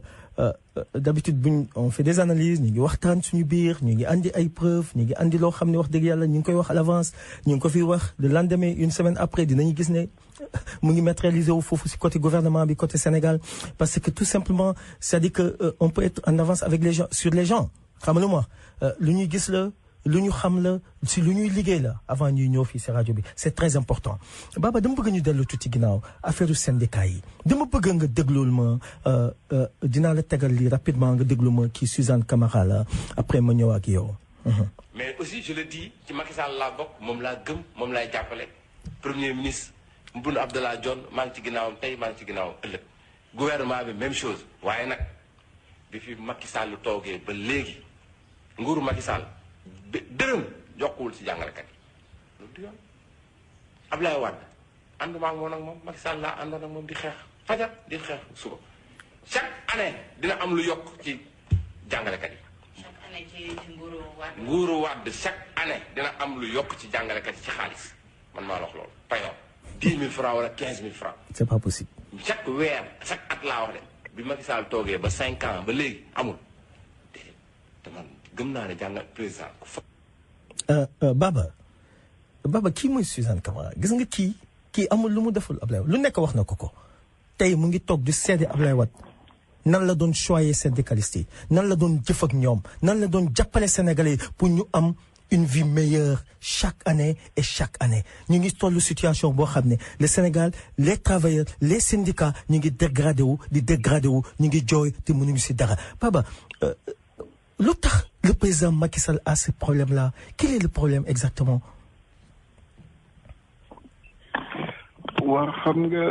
d'habitude on fait des analyses ñu ngi waxtaan suñu biir ñu ngi andi ay preuves ñu ngi andi loo xam ne wax dëgg yàlla ñu ngi koy wax à l'avance ñu ngi ko fi wax le lendemain une semaine après dinañu gis ne mu ngi matérialisé wu foofu si côté gouvernement bi côté Sénégal parce que tout simplement c'est-à-dire que on peut être en avance avec les gens sur les gens xam nga lu ma lu ñuy gis la lu ñu xam la si lu ñuy liggéey la avant ñuy ñëw fii si rajo bi c'est très important Baba dama bëgg ñu dellu tuuti ginnaaw affaire syndicat yi dama bëgg nga déglul ma dinaa la tegal lii rapidement nga déglu ma kii Suzanne Camara la après ma ñëw ak yow. mais aussi je le dis ci Macky Sall laa bokk moom laa gëm moom laay jàppale premier ministre Boun Abdallah Dionne maa ngi ci ginnaawam tey maa ngi ci ginnaawam ëllëg gouvernement bi même chose waaye nag bi fi Macky Sall toogee ba léegi nguuru Macky Sall dërëm jokkuwul ci jàngalekat yi loolu du yoon Ablaye Wade ànduma ak moom Macky Sall laa àndoon ak moom di xeex fajar di xeex suba chaque année dina am lu yokk ci jàngalekat yi. chaque année ci nguuru Wade chaque année dina am lu yokk ci jàngalekat yi ci xaalis man maa la wax loolu payoor 10 000 francs wala 15 000 francs. c'est pas possible. chaque weer chaque at laa wax de bi Macky Sall toogee ba 5 ans ba léegi amul te man gëm naa ne jàngal président ko fa. Baba kii mooy Suzanne Camara gis nga kii amul lu mu deful Ablaye lu nekk wax na ko tey mu ngi toog di seede Ablaye Wade nan la doon choyer syndicaliste yi nan la doon jëf ak ñoom nan la doon jàppale Sénégalais pour ñu am une vie meilleure chaque année ñu ngi tollu situation boo xam ne le Sénégal les travailleurs les syndicats ñu ngi dégradé wu ñu ngi jooy te mënuñu ci dara Baba lu tax le président Macky Sall a ce problème-là quel est le problème exactement. waaw xam nga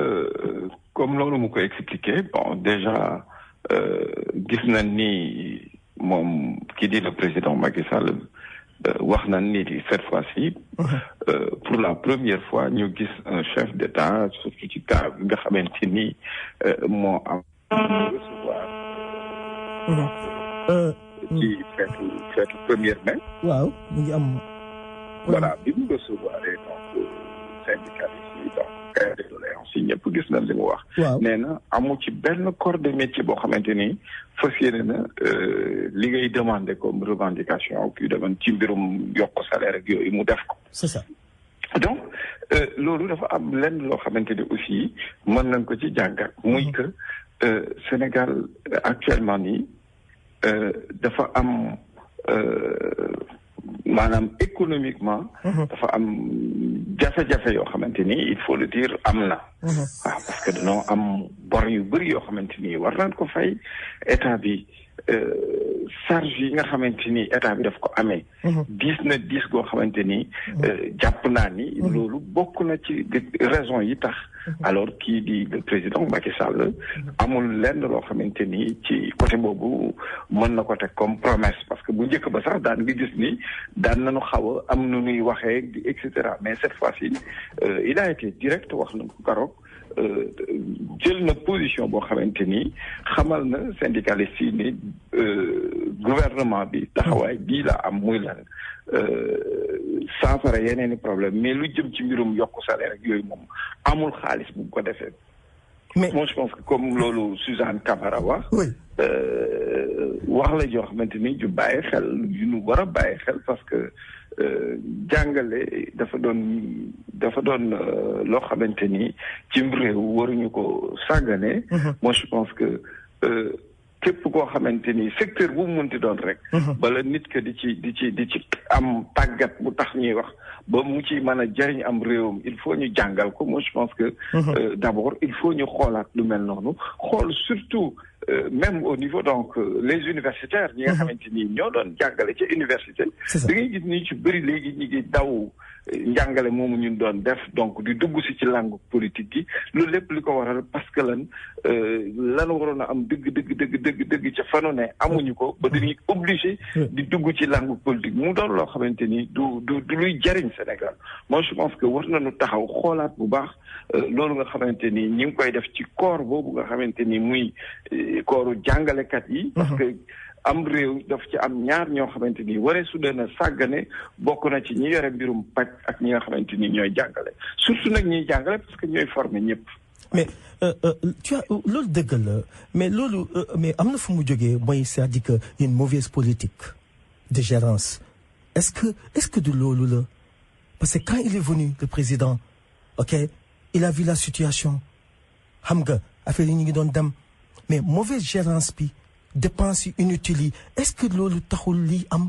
comme loolu mu ko expliqué bon déjà gis nañ ni moom ki di le président Macky Sall wax nañ ni cette fois-ci pour la première fois ñu gis un chef d'État surtout ci cas bi nga xamante ni moo am recevoir ci feetu première mai. waaw mu ngi am. voilà bi mu recevoir donc syndicaliste yi donc cahier de doléances yi ñëpp gis nañ li mu wax. waaw nee na amu ci benn corps de métier boo xamante ni fas yéene na li ngay demandé comme revendication kii demoon ci mbirum yokk salaire ak yooyu mu def ko. c'est ça. donc loolu dafa am lenn loo xamante ni aussi mën nañ ko ci jàngat muy que Sénégal actuellement nii dafa am maanaam économiquement dafa am jafe-jafe yoo xamante ni il faut le dire am na waaw parce que dañoo am bor yu bëri yoo xamante ni war nañ ko fay état bi charge yi nga xamante ni état bi daf ko amee diis goo xamante ni jàpp naa ni loolu bokk na ci raison yi tax alors kii di le président Macky Sall amul lenn loo xamante ni ci côté boobu mën na ko teg comme promesse parce que bu njëkk ba sax daan nga gis ni daan nañu xaw a am nu nuy waxee et cetera mais cette fois-ci il a été direct wax na ko keroog jël na position boo xamante ni xamal na syndicaliste yi ni gouvernement bi taxawaay bii la am muy lan saafara yeneen i problème mais lu jëm ci mbirum yokku salaire ak yooyu moom amul xaalis bu ko defee. mais moi je pense que comme loolu Suzanne Camara wax. wax la joo xamante ni ju bàyyi xel yu ñu war a bàyyi xel parce que jàngale dafa doon loo xamante ni ci réew waruñu ko sàggane. moi je pense que képp koo xamante ni secteur bu mu mënti doon rek. bala nit que di ci am tàggat bu tax ñuy wax ba mu ci mën a jariñ am réewam il faut ñu jàngal ko moi je pense que d'abord il faut ñu xoolaat lu mel noonu xool surtout même au niveau donc les universitaires ñi nga xamante ni ñoo doon jàngale ci université da ngay gis ni ci bëri léegi ñi ngi daw njàngale moomu ñun doon def donc di dugg si ci langue politique gi loolu lépp li ko waral parce que lan waroon a am dëgg ca fanu ne amuñu ko ba dañuy obligé di dugg ci langue politique mu doon loo xamante ni du luy jariñ Sénégal moi je pense que war nañu taxaw xoolaat bu baax loolu nga xamante ni ñi ngi koy def ci corps boobu nga xamante ni muy corps jàngalekat yi parce que am réew daf ci am ñaar ñoo xamante ni waree su dee na sàggane bokk na ci ñi yore mbirum paj ak ñi nga xamante ni ñooy jàngale surtout nag ñuy jàngale parce que ñooy former ñëpp. mais tu as loolu dëgg la mais loolu mais am na fu mu jógee mooy c'est-à-dire que une mauvaise politique de gérance est-ce que du loolu la parce que quand il est venu le président ok il a vu la situation xam nga affaire yi ñu ngi doon dem mais mauvaise gérance bi. dépenses yu inutiles yi est-ce que loolu taxul lii am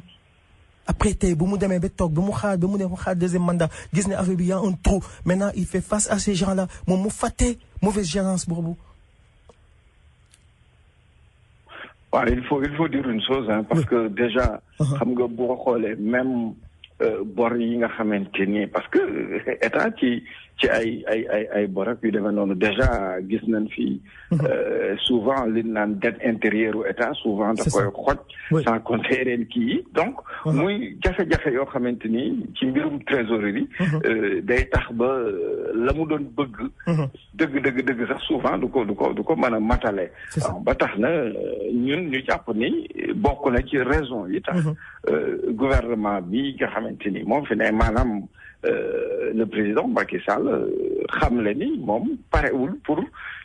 après tey bu mu demee ba toog ba mu xaar deuxième mandat gis ne affaire bi y a un trou maintenant il fait face à ces gens-là moom mu fàtte mauvaise gérance boobu. waaw il faut dire une chose parce que déjà. xam nga boo xoolee même bor yi nga xamante ni parce que état ci ay bor ak yu demee noonu déjà gis nañ fi souvent li naan dette intérieure u état souvent da koy xoj sans compter ren kii yi donc muy jafe-jafe yoo xamante ni ci mbirum trésorerie day tax ba la mu doon bëgg dëgg sax souvent du ko mën a matale ba tax na ñun ñu jàpp ni bokk na ci raison yi tax gouvernement bi nga xamante ni moom fi ne maanaam le président Macky Sall xam le ni moom parewul pour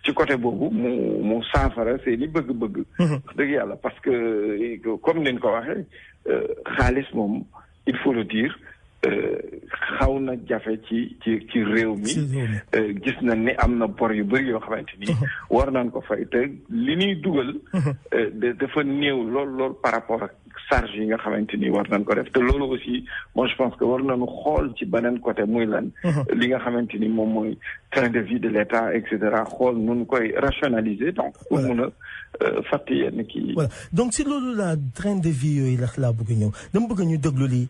ci côté boobu mu saafara seeni bëgg-bëgg wax dëgg yàlla parce que comme ni ñu ko waxee xaalis moom il faut le dire xaw na jafe ci réew mi gis na ni am na bor yu bëri yoo xamante ni war nañ ko fay te li ñuy dugal dafa néew lool par rapport ak charge yi nga xamante ni war nañ ko def te loolu aussi moi je pense que war nañu xool ci beneen côté muy lan li nga xamante ni moom mooy train de vie de l'État et cetera xool nun koy rationaliser donc pour mun a fàtte yenn kii voilà donc si loolu la train de vie yooyu laa bëgg ñëw dama bëgg ñu déglu lii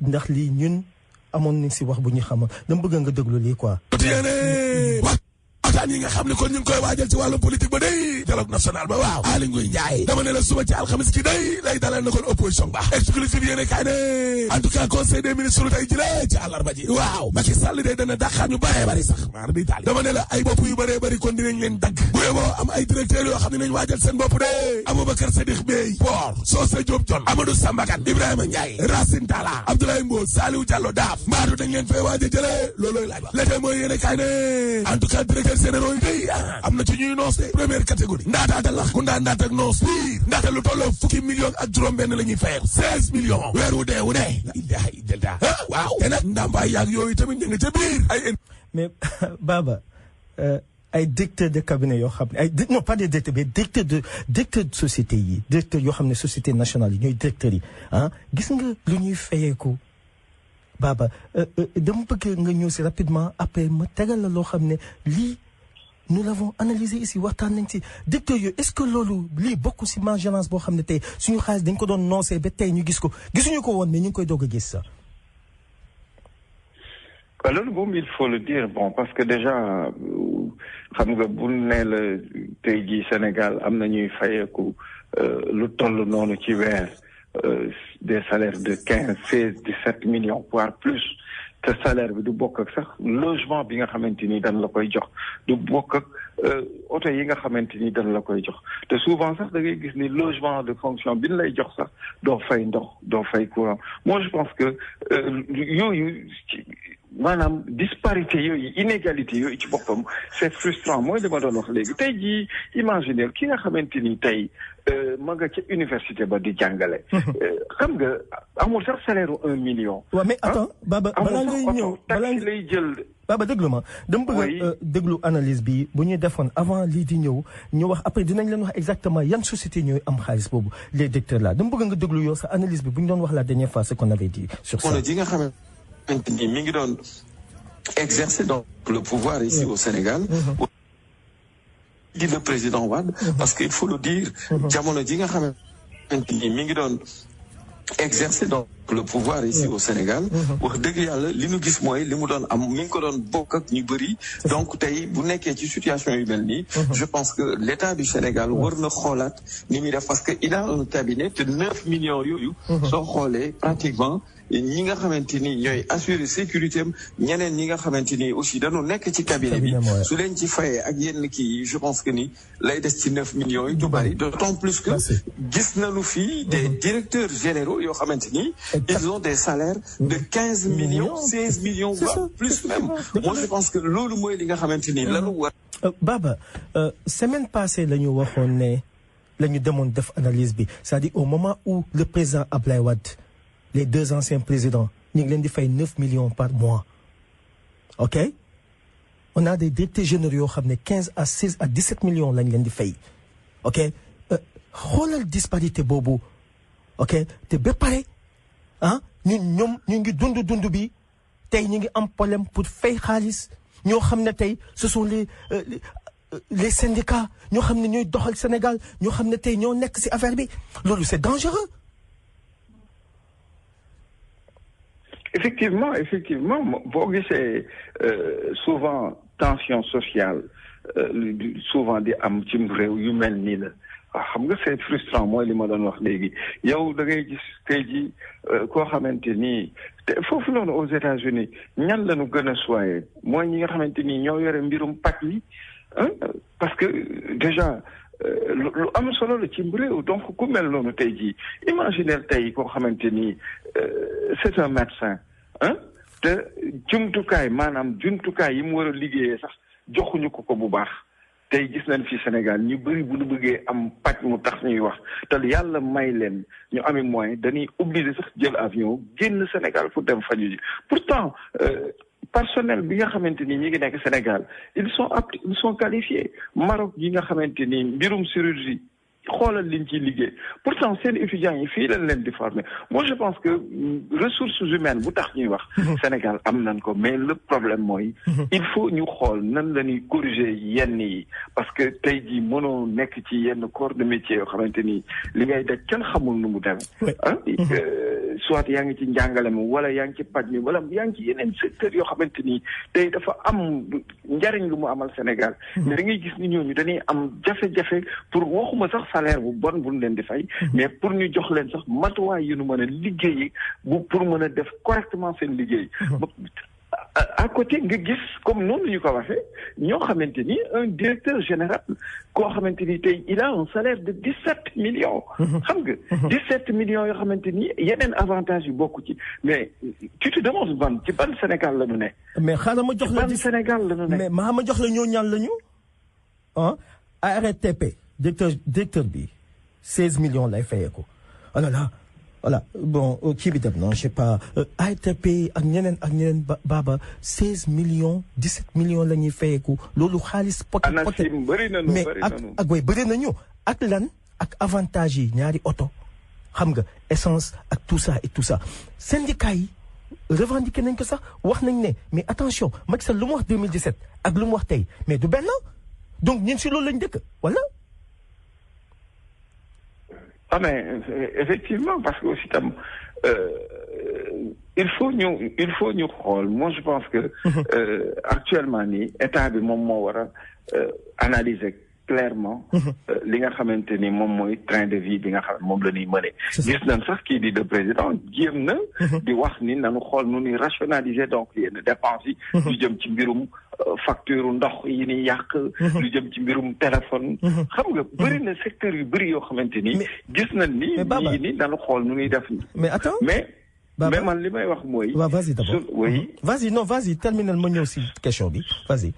ndax lii ñun amoon nañ si wax bu ñu xamal dama bëgg nga déglu lii quoi waxtaan yi nga xam ne kon ñu ngi koy waajal ci wàllu politique ba day dialogue national ba waaw Aly Ngouille Ndiaye dama ne la suba ci alxamis ci day lay dalal na kon opposition ba exclusive yéene kaay ne en tout cas conseil des ministres tey ji la ci àllarba ji waaw Macky Sall day dana dàqaat ñu bëree bëri sax maar di taali dama ne la ay bopp yu bëree bëri kon dinañ leen dagg bu yeboo am ay directeurs yoo xam ne nañ waajal seen bopp de Aboubacar Sadikh Bey Port Socé Diop John Amadou Samba Kane Ibrahima Ndiaye Racine Talla Abdoulaye Mbow Saliou Diallo Daaf mbaadu dañ leen fay waaj a jëlee loolooy laaj ba léegi mooy yéene kaay ne en tout cas directeur généraux yi day am na ci ñuy noos de première catégorie ndaataata lax ku ndaat ak noos biir ndaata lu tolloo fukki millions ak juróom-benn la ñuy fayee 16 millions weer wu dee ilahi delta waaw te nag ndàmpaay yaag yooyu tamit ñu nga ca biir ay mais Baba ay directeur de cabinet yoo xam ne ay non pas des directeurs mais directeur de société yi directeur yoo xam ne société nationale yi ñooy directeurs yi gis nga lu ñuy fayeeku Baba dama bëgg nga ñëw si rapidement après ma tegal la loo xam ne lii nous l'avons analysé ici waxtaan nañ ci directeur yooyu est-ce que loolu lii bokk si mangelance boo xam ne tey suñu xaalis dañ ko doon noosee ba tey ñu gis ko gisuñu ko woon mais ñu ngi koy doog a gis sax. loolu moom il faut le dire bon parce que déjà xam nga bu ne la tey jii Sénégal am na ñuy fayeeku lu toll noonu ci weer des salaires de 15, 16, 17 millions voire plus te salaire bi du bokk ak sax logement bi nga xamante ni dañ la koy jox du bokk ak oto yi nga xamante ni dañ la koy jox te souvent sax da ngay gis ni logement de fonction bi ñu lay jox sax doo fay ndox doo fay courant moi je pense que yooyu maanaam disparité yooyu inégalité yooyu ci boppam c'est frustrant mooy li ma doon wax léegi tey jii imaginer ki nga xamante ni tey ma nga ca université ba di jàngale. xam nga amul sax salaire 1 million. waaw mais attends Baba balaa ngay ñëw balaa lay jël. Baba déglu ma dama bëgg a déglu analyse bi bu ñuy defoon avant lii di ñëw ñu wax après dinañ leen wax exactement yan société ñooy am xaalis boobu les directeurs là dama bëgg nga déglu yow sa analyse bi bu ñu doon wax la dernière fois ce qu'on avait dit sur ça. ji nga xam ne mi ngi doon exercer donc le pouvoir ici au Sénégal. di le président Wade parce que il faut le dire jamono ji nga xamante ni mi ngi doon exercer donc le pouvoir ici au Sénégal wax dëgg yàlla li ñu gis mooy li mu doon am mi ngi ko doon bokk ak ñu bëri donc tey bu nekkee ci situation yu mel nii je pense que l'État du Sénégal war na xoolaat ni muy def parce que il a un cabinet de 9 millions yooyu soo xoolee pratiquement ñi nga xamante ni ñooy assurer sécurité am ñeneen ñi nga xamante ni aussi dañoo nekk ci cabinet bi su leen ci fayee ak yenn kii je pense que ni lay des ci 9 millions yi du bari d'autant plus que gis nañu fii des directeurs généraux yoo xamante ni ils ont des salaires de 15 millions 16 millions voire plus même moi je pense que loolu mooy li nga xamante ni lanu war Baba semaine passée la ñu waxoon ne la ñu demoon def analyse bi c'est-à-dire au moment où le président Ablaye Wade les deux anciens présidents ñu ngi leen di fay 9 millions par mois ok on a des directeurs généraux yoo xam ne 15 à 16 à 17 millions lañ leen di fay ok xoolal disparité boobu ok te ba pare ñoom ñu ngi dund bi tey ñu ngi am problème pour fay xaalis ñoo xam ne tey ce sont les syndicats ñoo xam ne ñooy doxal Sénégal ñoo xam ne tey ñoo nekk ci affaire bi loolu c'est dangereux. Effectivement boo gisee souvent tension sociale souvent di am ci réew yu mel nii la xam nga c'est frustrant mooy li ma doon wax léegi yow da ngay gis tey ji koo xamante ni te foofu noonu aux États-Unis ñan lañu gën a soyé mooy ñi nga xamante ni ñoo yore mbirum pàcc mi parce que déjà lu am solo la ci réew donc ku mel noonu tey jii imaginer tey koo xamante ni c'est un médecin te jumtukaay maanaam jumtukaay yi mu war a liggéeyee sax joxuñu ko bu baax tey gis nañ fi Sénégal ñu bëri bu ñu bëggee am pàcc mu tax ñuy wax te yàlla may leen ñu amee moyen dañuy obligé sax jël avion génn Sénégal pour dem faju ji pourtant personnel bi nga xamante ni ñi ngi nekk Sénégal ils sont aptes ils sont qualifiés Maroc yi nga xamante ni mbirum chirurgie xoolal liñ ciy liggéey pourtant seen étudiants yi fii lañ leen di former moi je pense que ressources humaines bu tax ñuy wax Sénégal am nañ ko mais le problème mooy il faut ñu xool nan la ñuy corriger yenn yi parce que tey jii mënoo nekk ci yenn corps de métier yoo xamante ni li ngay daj kenn xamul nu mu demee soit yaa ngi ci njàngale mi wala yaa ngi ci paj mi wala yaa ngi ci yeneen secteur yoo xamante ni tey dafa am njariñ lu mu amal Sénégal mais da ngay gis ni ñooñu dañuy am jafe-jafe pour waxuma sax salaire bu bon bu ñu leen di fay mais pour ñu jox leen sax matuwaay yu ñu mën a liggéeyi pour mën a def correctement seen liggéey à côté nga gis comme noonu ñu ko waxee ñoo xamante ni un directeur général koo xamante ni tey il a un salaire de 17 millions. xam nga 17 millions yoo xamante ni yeneen avantages yu bokk ci mais tu te demandes ban ci ban Sénégal la ñu ne. mais xaaral ma jox la ban Sénégal la ñu ne. mais ma jox la ñoo ñaan la ñu ah ARTP directeur bi 16 millions lay fayeeku oh là là. Voilà bon kii bi dem non je sais pas ARTP ak ñeneen Baba 16 millions 17 millions la ñuy fayeeku loolu xaalis poté mais ak way bëri nañu ak lan ak avantage yi ñaari oto xam nga essence ak tout ça et tout ça syndicat yi revendiqué nañ ko sax wax nañ ne mais attention Macky Sall lu mu wax 2017 ak lu mu wax tey mais du benn donc ñun si loolu lañ dëkk wala. Ah mais effectivement parce que aussi tam il faut ñu xool moi je pense que actuellement nii état bi moom moo war a analyser clairement li nga xamante ni moom mooy train de vie bi nga xam moom la ñuy mëne gis nañ sax kii di le président jéem na di wax ni nanu xool nu ñuy rationaliser donc yenn dépenses yi lu jëm ci mbirum facture ndox yi ni yàq lu jëm ci mbirum téléphone xam nga bëri na secteur yu bëri yoo xamante ni gis nañ ni ñii ni nanu xool nu ñuy def mais attends mais man li may wax mooy waaw vas-y d'abord oui vas-y terminal ma ñëw si question bi vas-y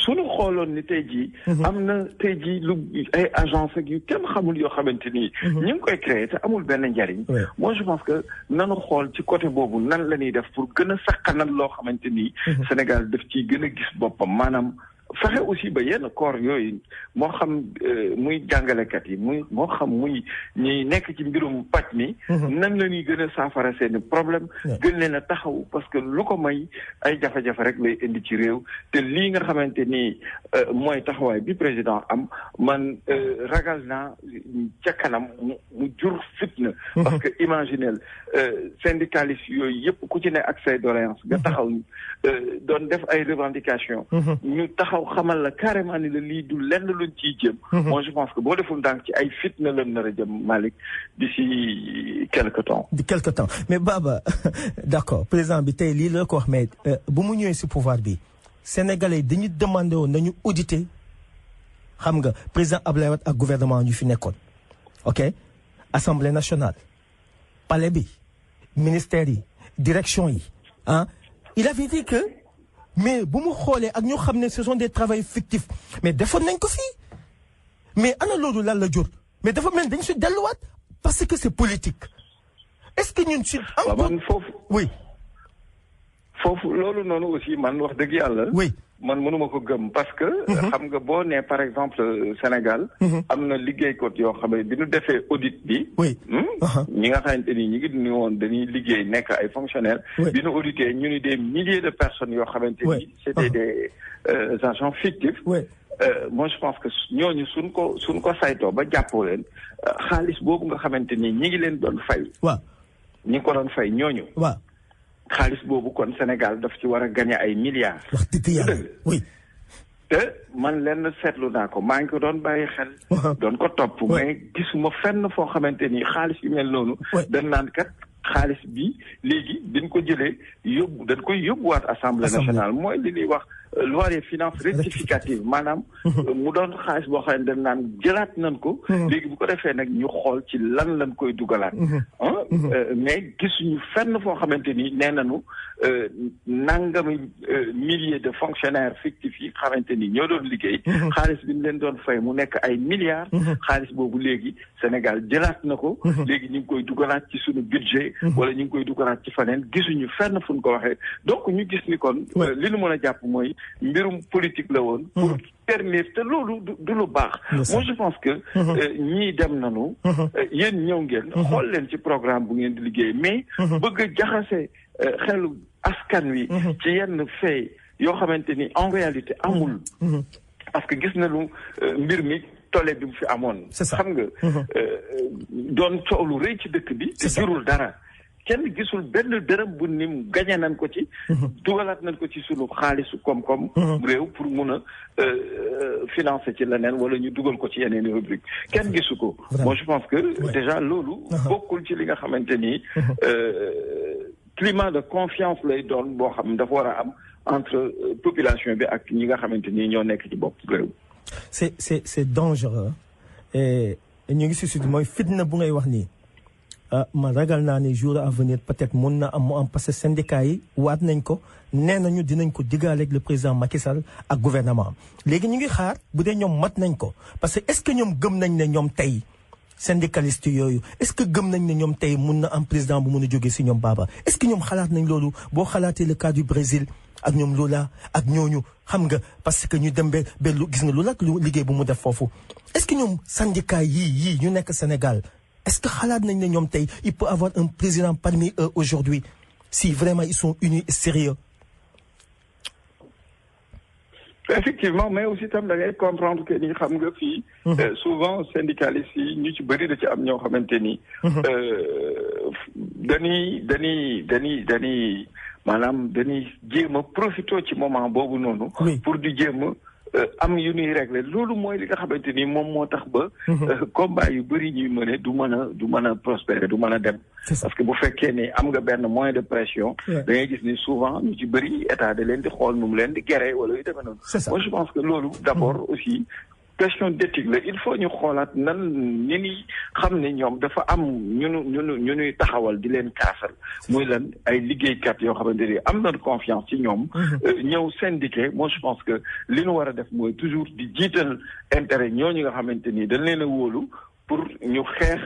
suñu xooloon ni tey jii am na tey jii lu ay agence ak yu kenn xamul yoo xamante ni ñu ngi koy créer te amul benn njariñ moi je pense que nanu xool ci côté boobu nan la ñuy def pour gën a sakkanal loo xamante ni Sénégal daf ciy gën a gis boppam maanaam fexe aussi ba yenn corps yooyu moo xam muy jàngalekat yi moo xam muy ñi nekk ci mbirum paj mi nan la ñuy gën a saafara seeni problème gën leen a taxaw parce que lu ko may ay jafe-jafe rek lay indi ci réew te lii nga xamante ni mooy taxawaay bi président am man ragal naa ca kanam mu jur fitna parce que imaginel syndicalistes yooyu yëpp ku ci ne ak say doléance nga taxaw doon def ay revendications ñu taxaw xamal la carrément ni la lii du lenn luñ ciy jëm moi je pense que boo deful ndànk ci ay fitna la nar a jëm Malick d'ici quelque temps mais Baba d'accord président bi tey lii la ko wax mais bu mu ñëwee si pouvoir bi sénégalais dañu demandé woon nañu auditer xam nga président Abdoulaye Wade ak gouvernement ñu fi nekkoon ok assemblée nationale palais bi ministère yi direction yi il avait dit que mais bu mu xoolee ak ñoo xam ne ce sont des travaux fictifs mais defoon nañ ko fii mais ana loolu lan la jur mais dafa mel dañ si delluwaat parce que c'est politique est-ce que ñun si encore foofu oui foofu loolu noonu aussi man wax dëgg yàlla oui man mënuma ko gëm parce que xam nga boo nee par exemple Sénégal am na liggéeykat yoo xam ne bi ñu defee audit bi oui ñi nga xamante ni ñi ngi ni woon dañuy liggéey nekk ay fonctionnaires bi ñu audité ñu ni des milliers de personnes yoo xamante ni c'était des agents fictifs moi je pense que ñooñu suñ ko saytoo ba jàppoo leen xaalis boobu nga xamante ni ñi ngi leen doon fay waaw ñi ko doon fay ñooñu waaw xaalis boobu kon Sénégal daf ci war a gagner ay milliards. wax dëgg yàlla oui. te man lenn seetlu naa ko maa ngi ko doon bàyyi xel. doon ko topp mais gisuma fenn foo xamante ni xaalis yu mel noonu. dañ naan kat xaalis bi léegi dañ ko jëlee dañ koy yóbbuwaat assemblée nationale mooy li ñuy wax loi des finances rectificative maanaam. mu doon xaalis boo xam ne dañ naan jëlaat nañ ko. léegi bu ko defee nag ñu xool ci lan lañ koy dugalaat. mais gisuñu fenn foo xamante ni nee nañu nangami milliers de fonctionnaires fictifs yi xamante ni ñoo doon liggéey. xaalis bi ñu leen doon fay mu nekk ay milliards. xaalis boobu léegi Sénégal jëlaat na ko. léegi ñu ngi koy dugalaat ci suñu budget. wala ñu ngi koy dugalaat ci faneen gisuñu fenn fu ñu ko waxee donc ñu gis ni kon. li nu mën a jàpp mooy mbirum politique la woon. pour permettre te loolu du lu baax. moi je pense que ñii dem nañu. yéen ñëw ngeen. xool leen ci programme bu ngeen di liggéey mais. bëgg a jaxase xelu askan wi. ci yenn fait yoo xamante ni en réalité amul. parce que gis nañu mbir mi. tole bi mu fi amoon. xam nga doon coow lu rëy ci dëkk bi. te jurul dara kenn gisul benn dërëm bu ni mu gañe nañ ko ci. dugalaat nañ ko ci sunu xaalisu koom-koom. réew pour mun a financer ci leneen wala ñu dugal ko ci yeneen rubrique kenn gisu ko. moi je pense que déjà loolu. bokkul ci li nga xamante ni. climat de confiance lay doon boo xam dafa war a am entre population bi ak ñi nga xamante ni ñoo nekk ci bopp réew. c'est dangereux et ñu ngi si mooy fitna bu ngay wax nii ma ragal naa ne jour à venir peut-être mun na am mu am parce que syndicat yi waat nañ ko nee nañu dinañ ko diggaale ak le président Macky Sall ak gouvernement léegi ñu ngi xaar bu dee ñoom mat nañ ko parce que est-ce que ñoom gëm nañ ne ñoom tey syndicaliste yooyu est-ce que gëm nañ ne ñoom tey mun na am président bu mun a jógee si ñoom Baba est-ce que ñoom xalaat nañ loolu boo xalaatee le cas du Brésil ak ñoom Lula ak ñooñu xam nga parce que ñu dem ba gis nga Lula ak lu liggéey bu mu def foofu est-ce que ñoom syndicat yii ñu nekk Sénégal est-ce que xalaat nañ ne ñoom tey il peut avoir un président parmi eux aujourd'hui si vraiment ils sont unis et sérieux. Effectivement, mais aussi tam da ngay comprendre que ni xam nga fii. souvent syndicalistes yi ñu ci bëri da ci am ñoo xamante ni. dañuy maanaam dañuy jéem a profité ci moment boobu noonu. pour di jéem a am yu ñuy régler loolu mooy li nga xamante ni moom moo tax ba. combat yu bëri ñuy mëne du mën a prospérer du mën a dem. parce que bu fekkee ni am nga benn moyen de pression. da ngay gis ni souvent ñu ci bëri état da leen di xool nu mu leen di géré wala yu demee noonu. moi je pense que loolu d'abord aussi question d'éthique la il faut ñu xoolaat nan ni ñuy xam ne ñoom dafa am ñu ñuy taxawal di leen kaasal muy lan ay liggéeykat yoo xamante ni am na confiance ci ñoom. ñëw syndiqué moi je pense que li ñu war a def mooy toujours di jiital intérêt ñooñu nga xamante ni dañ leen a wóolu pour ñu xeex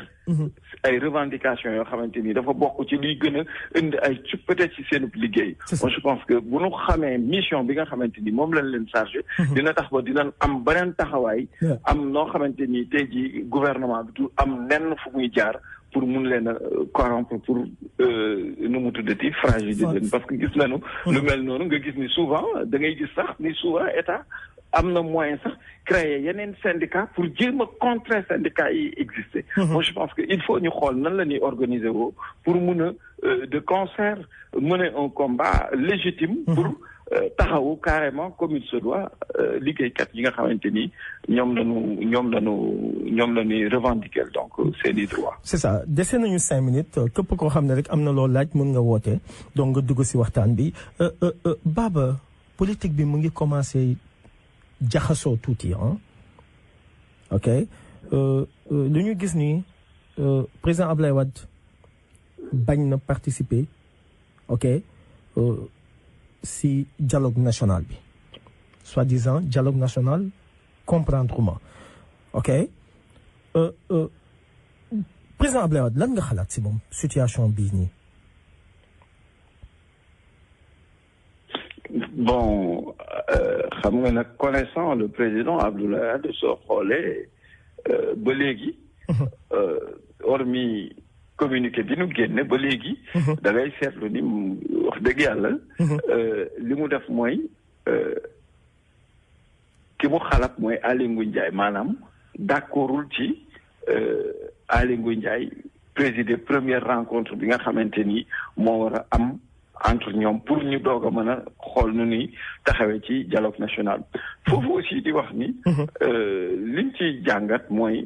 ay revendications yoo xamante ni dafa bokk ci liy gën a indi ay peut-être ci seen liggéey. moi je pense que bu ñu xamee mission bi nga xamante ni moom lañ leen chargé. dina tax ba dinañ am beneen taxawaay. am noo xamante ni tey jii gouvernement bi du am nenn fu muy jaar pour mun leen a corrompre pour nu mu tuddati fragiliser leen parce que gis nañu. lu mel noonu nga gis ni souvent da ngay gis sax ni souvent état am na moyen sax créer yeneen syndicat pour jéem a contrer syndicat yi existé. moi je pense que il faut ñu xool nan la ñuy organiser woo pour mun a de concert mener un combat légitime pour taxawu carrément comme il se doit liggéeykat yi nga xamante ni ñoom lañuy revendiquer donc c'est des droits. c'est ça dese nañu 5 minutes képp koo xam ne rek am na loolu laaj mën nga woote donc nga dugg ci waxtaan bi Baba politique bi mu ngi commencer jaxasoo tuuti ok lu ñu gis ni président Abdoulaye Wade bañ na participer ok si dialogue national bi soi-disant dialogue national comprendre ok président Abdoulaye Wade lan nga xalaat si moom situation bii nii. Bon, xam nga nag connaissant le président Abdoulaye Wade soo xoolee ba léegi hormis communiqué bi nu génne ba léegi da ngay seetlu ni wax dëgg yàlla li mu def mooy ki mu xalaat mooy Aly Ngouille Ndiaye maanaam d'accordul ci Aly Ngouille Ndiaye présider première rencontre bi nga xamante ni moo war a am entre ñoom pour ñu doog a mën a xool nu ni taxawee ci dialogue national foofu aussi di wax ni liñ ci jàngat mooy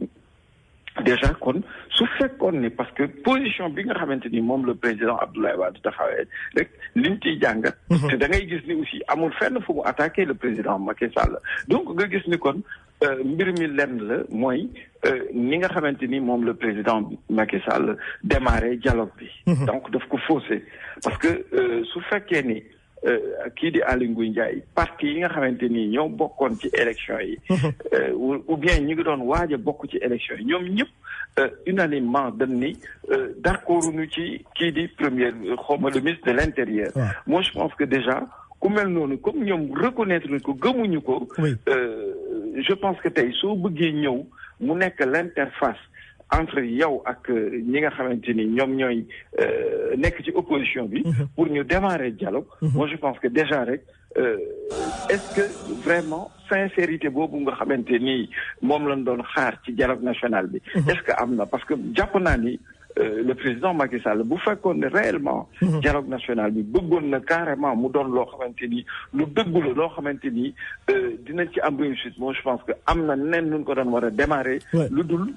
déjà kon su fekkoon ni parce que position bi nga xamante ni moom le président Abdoulaye Wade taxawee rek liñ ciy jàngat te da ngay gis ni aussi amul fenn fu mu attaqué le président Macky Sall donc nga gis ni kon mbir mi lenn la mooy ni nga xamante ni moom le président Macky Sall démarré dialogue bi donc daf ko faussé parce que su fekkee ni kii di Aly Ngouille Ndiaye parti yi nga xamante ni ñoo bokkoon ci élection yi ou bien ñi ngi doon waaj a bokk ci élection yi ñoom ñëpp unanimement dañ ni d'accord ñu ci kii di premier xawma le ministre de l'intérieur moi je pense que déjà ku mel noonu comme ñoom reconnaître ko gëmuñu ko je pense que tey soo bëggee ñëw mu nekk l'interface entre yow ak ñi nga xamante ni ñoom ñooy nekk ci opposition bi pour ñu démarrer dialogue moi je pense que déjà rek est-ce que vraiment sincérité boobu nga xamante ni moom lañ doon xaar ci dialogue national bi est-ce que am na parce que jàpp naa ni le président Macky Sall bu fekkoon ne réellement dialogue national bi bëggoon na carrément mu doon loo xamante ni lu dëggu la loo xamante ni dinañ ci am réussite moom je pense que am na nen nun ko doon war a démarrer lu dul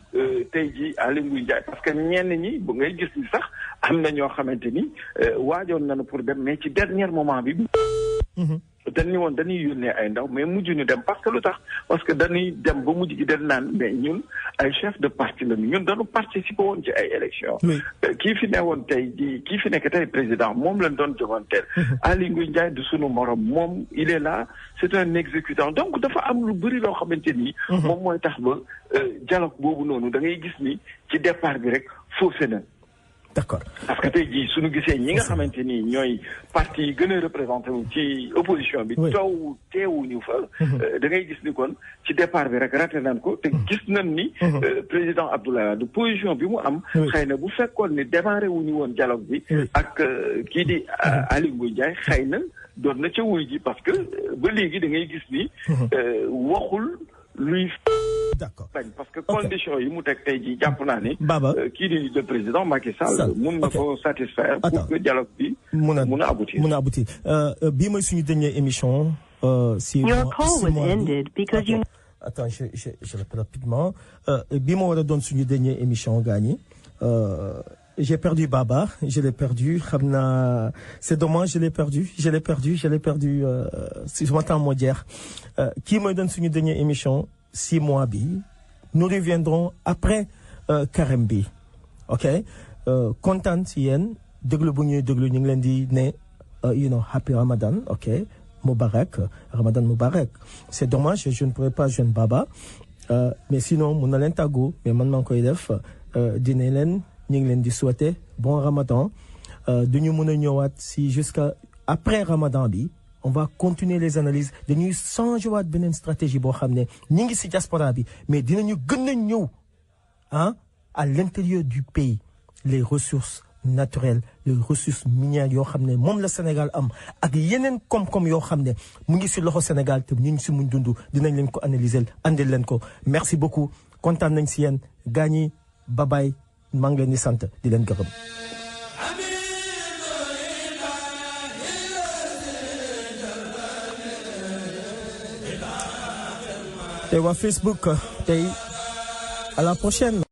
tey ji Aly Ngouille Ndiaye parce que ñenn ñi bu ngay gis ni sax am na ñoo xamante ni waajoon nañu pour dem mais ci dernier moment bi dañu woon dañuy yónnee ay ndaw mais mujj ñu dem parce que lu tax parce que dañuy dem ba mujj gi dañ naan mais ñun ay chef de parti la ñun dañu participer woon ci ay élections. kii fi ne woon tey di kii fi nekk tey président moom lañ doon joganteel. Aly Ngouille Ndiaye du sunu morom moom il est là c'est un exécutant donc dafa am lu bëri loo xamante ni. moom mooy tax ba dialogue boobu noonu da ngay gis ni ci départ bi rek faussé na. D'accord. Parce que tey jii suñu gisee ñi nga xamante ni ñooy parti yi gën a représenté wu ci opposition bi. teewuñu fa. da ngay gis ni kon ci départ bi rek raté nañ ko te gis nañ ni. président Abdoulaye Wade position bi mu am. xëy na bu fekkoon ni démarré wuñu woon dialogue bi. ak kii di Aly Ngouille Ndiaye xëy na doon na ca wuy ji parce que ba léegi da ngay gis ni. waxul luy. D'accord. Parce que conditions yi mu teg tey jii jàpp naa ni. Baba kii di le président Macky Sall. mun na ko satisfaire. pour que dialogue bi. mun a aboutir. mun a aboutir bii mooy suñu dernière émission. si attends je répète rapidement bii moo war a doon suñu dernière émission gaañi. J'ai perdu Baba, je l'ai perdu. Xamna, c'est dommage, je l'ai perdu. Si je m'entends moo jeex. Kii mooy doon suñu dernière émission 6 mois bi. Nous reviendrons après carême bi. OK? Kontaan si yéen déglu bu ñuy déglu ñu ngi leen di ne happy Ramadan. OK? Mubarak, Ramadan Mubarak. C'est dommage, je ne pourrais pas joindre Baba. Mais sinon mun na leen tàggu mais man maa ngi koy def dina leen ñu ngi leen di souhaiter bon Ramadan. Du ñu mën a ñëwaat si jusqu'à après Ramadan bi. On va continuer les analyses dañuy changer waat beneen stratégie boo xam ne ñu ngi ci diaspora bi mais dinañu gën a ñëw à l'intérieur du pays les ressources naturelles les ressources minières yoo xam ne moom la Sénégal am ak yeneen koom-koom yoo xam ne mu ngi ci loxo Sénégal te ñu ngi ci muñ dund dinañ leen ko analyser andil leen ko merci beaucoup kontaan nañ ci yéen gaañi babaay maa ngi leen di sant di leen gërëm. tey waa Facebook tey à la prochaine.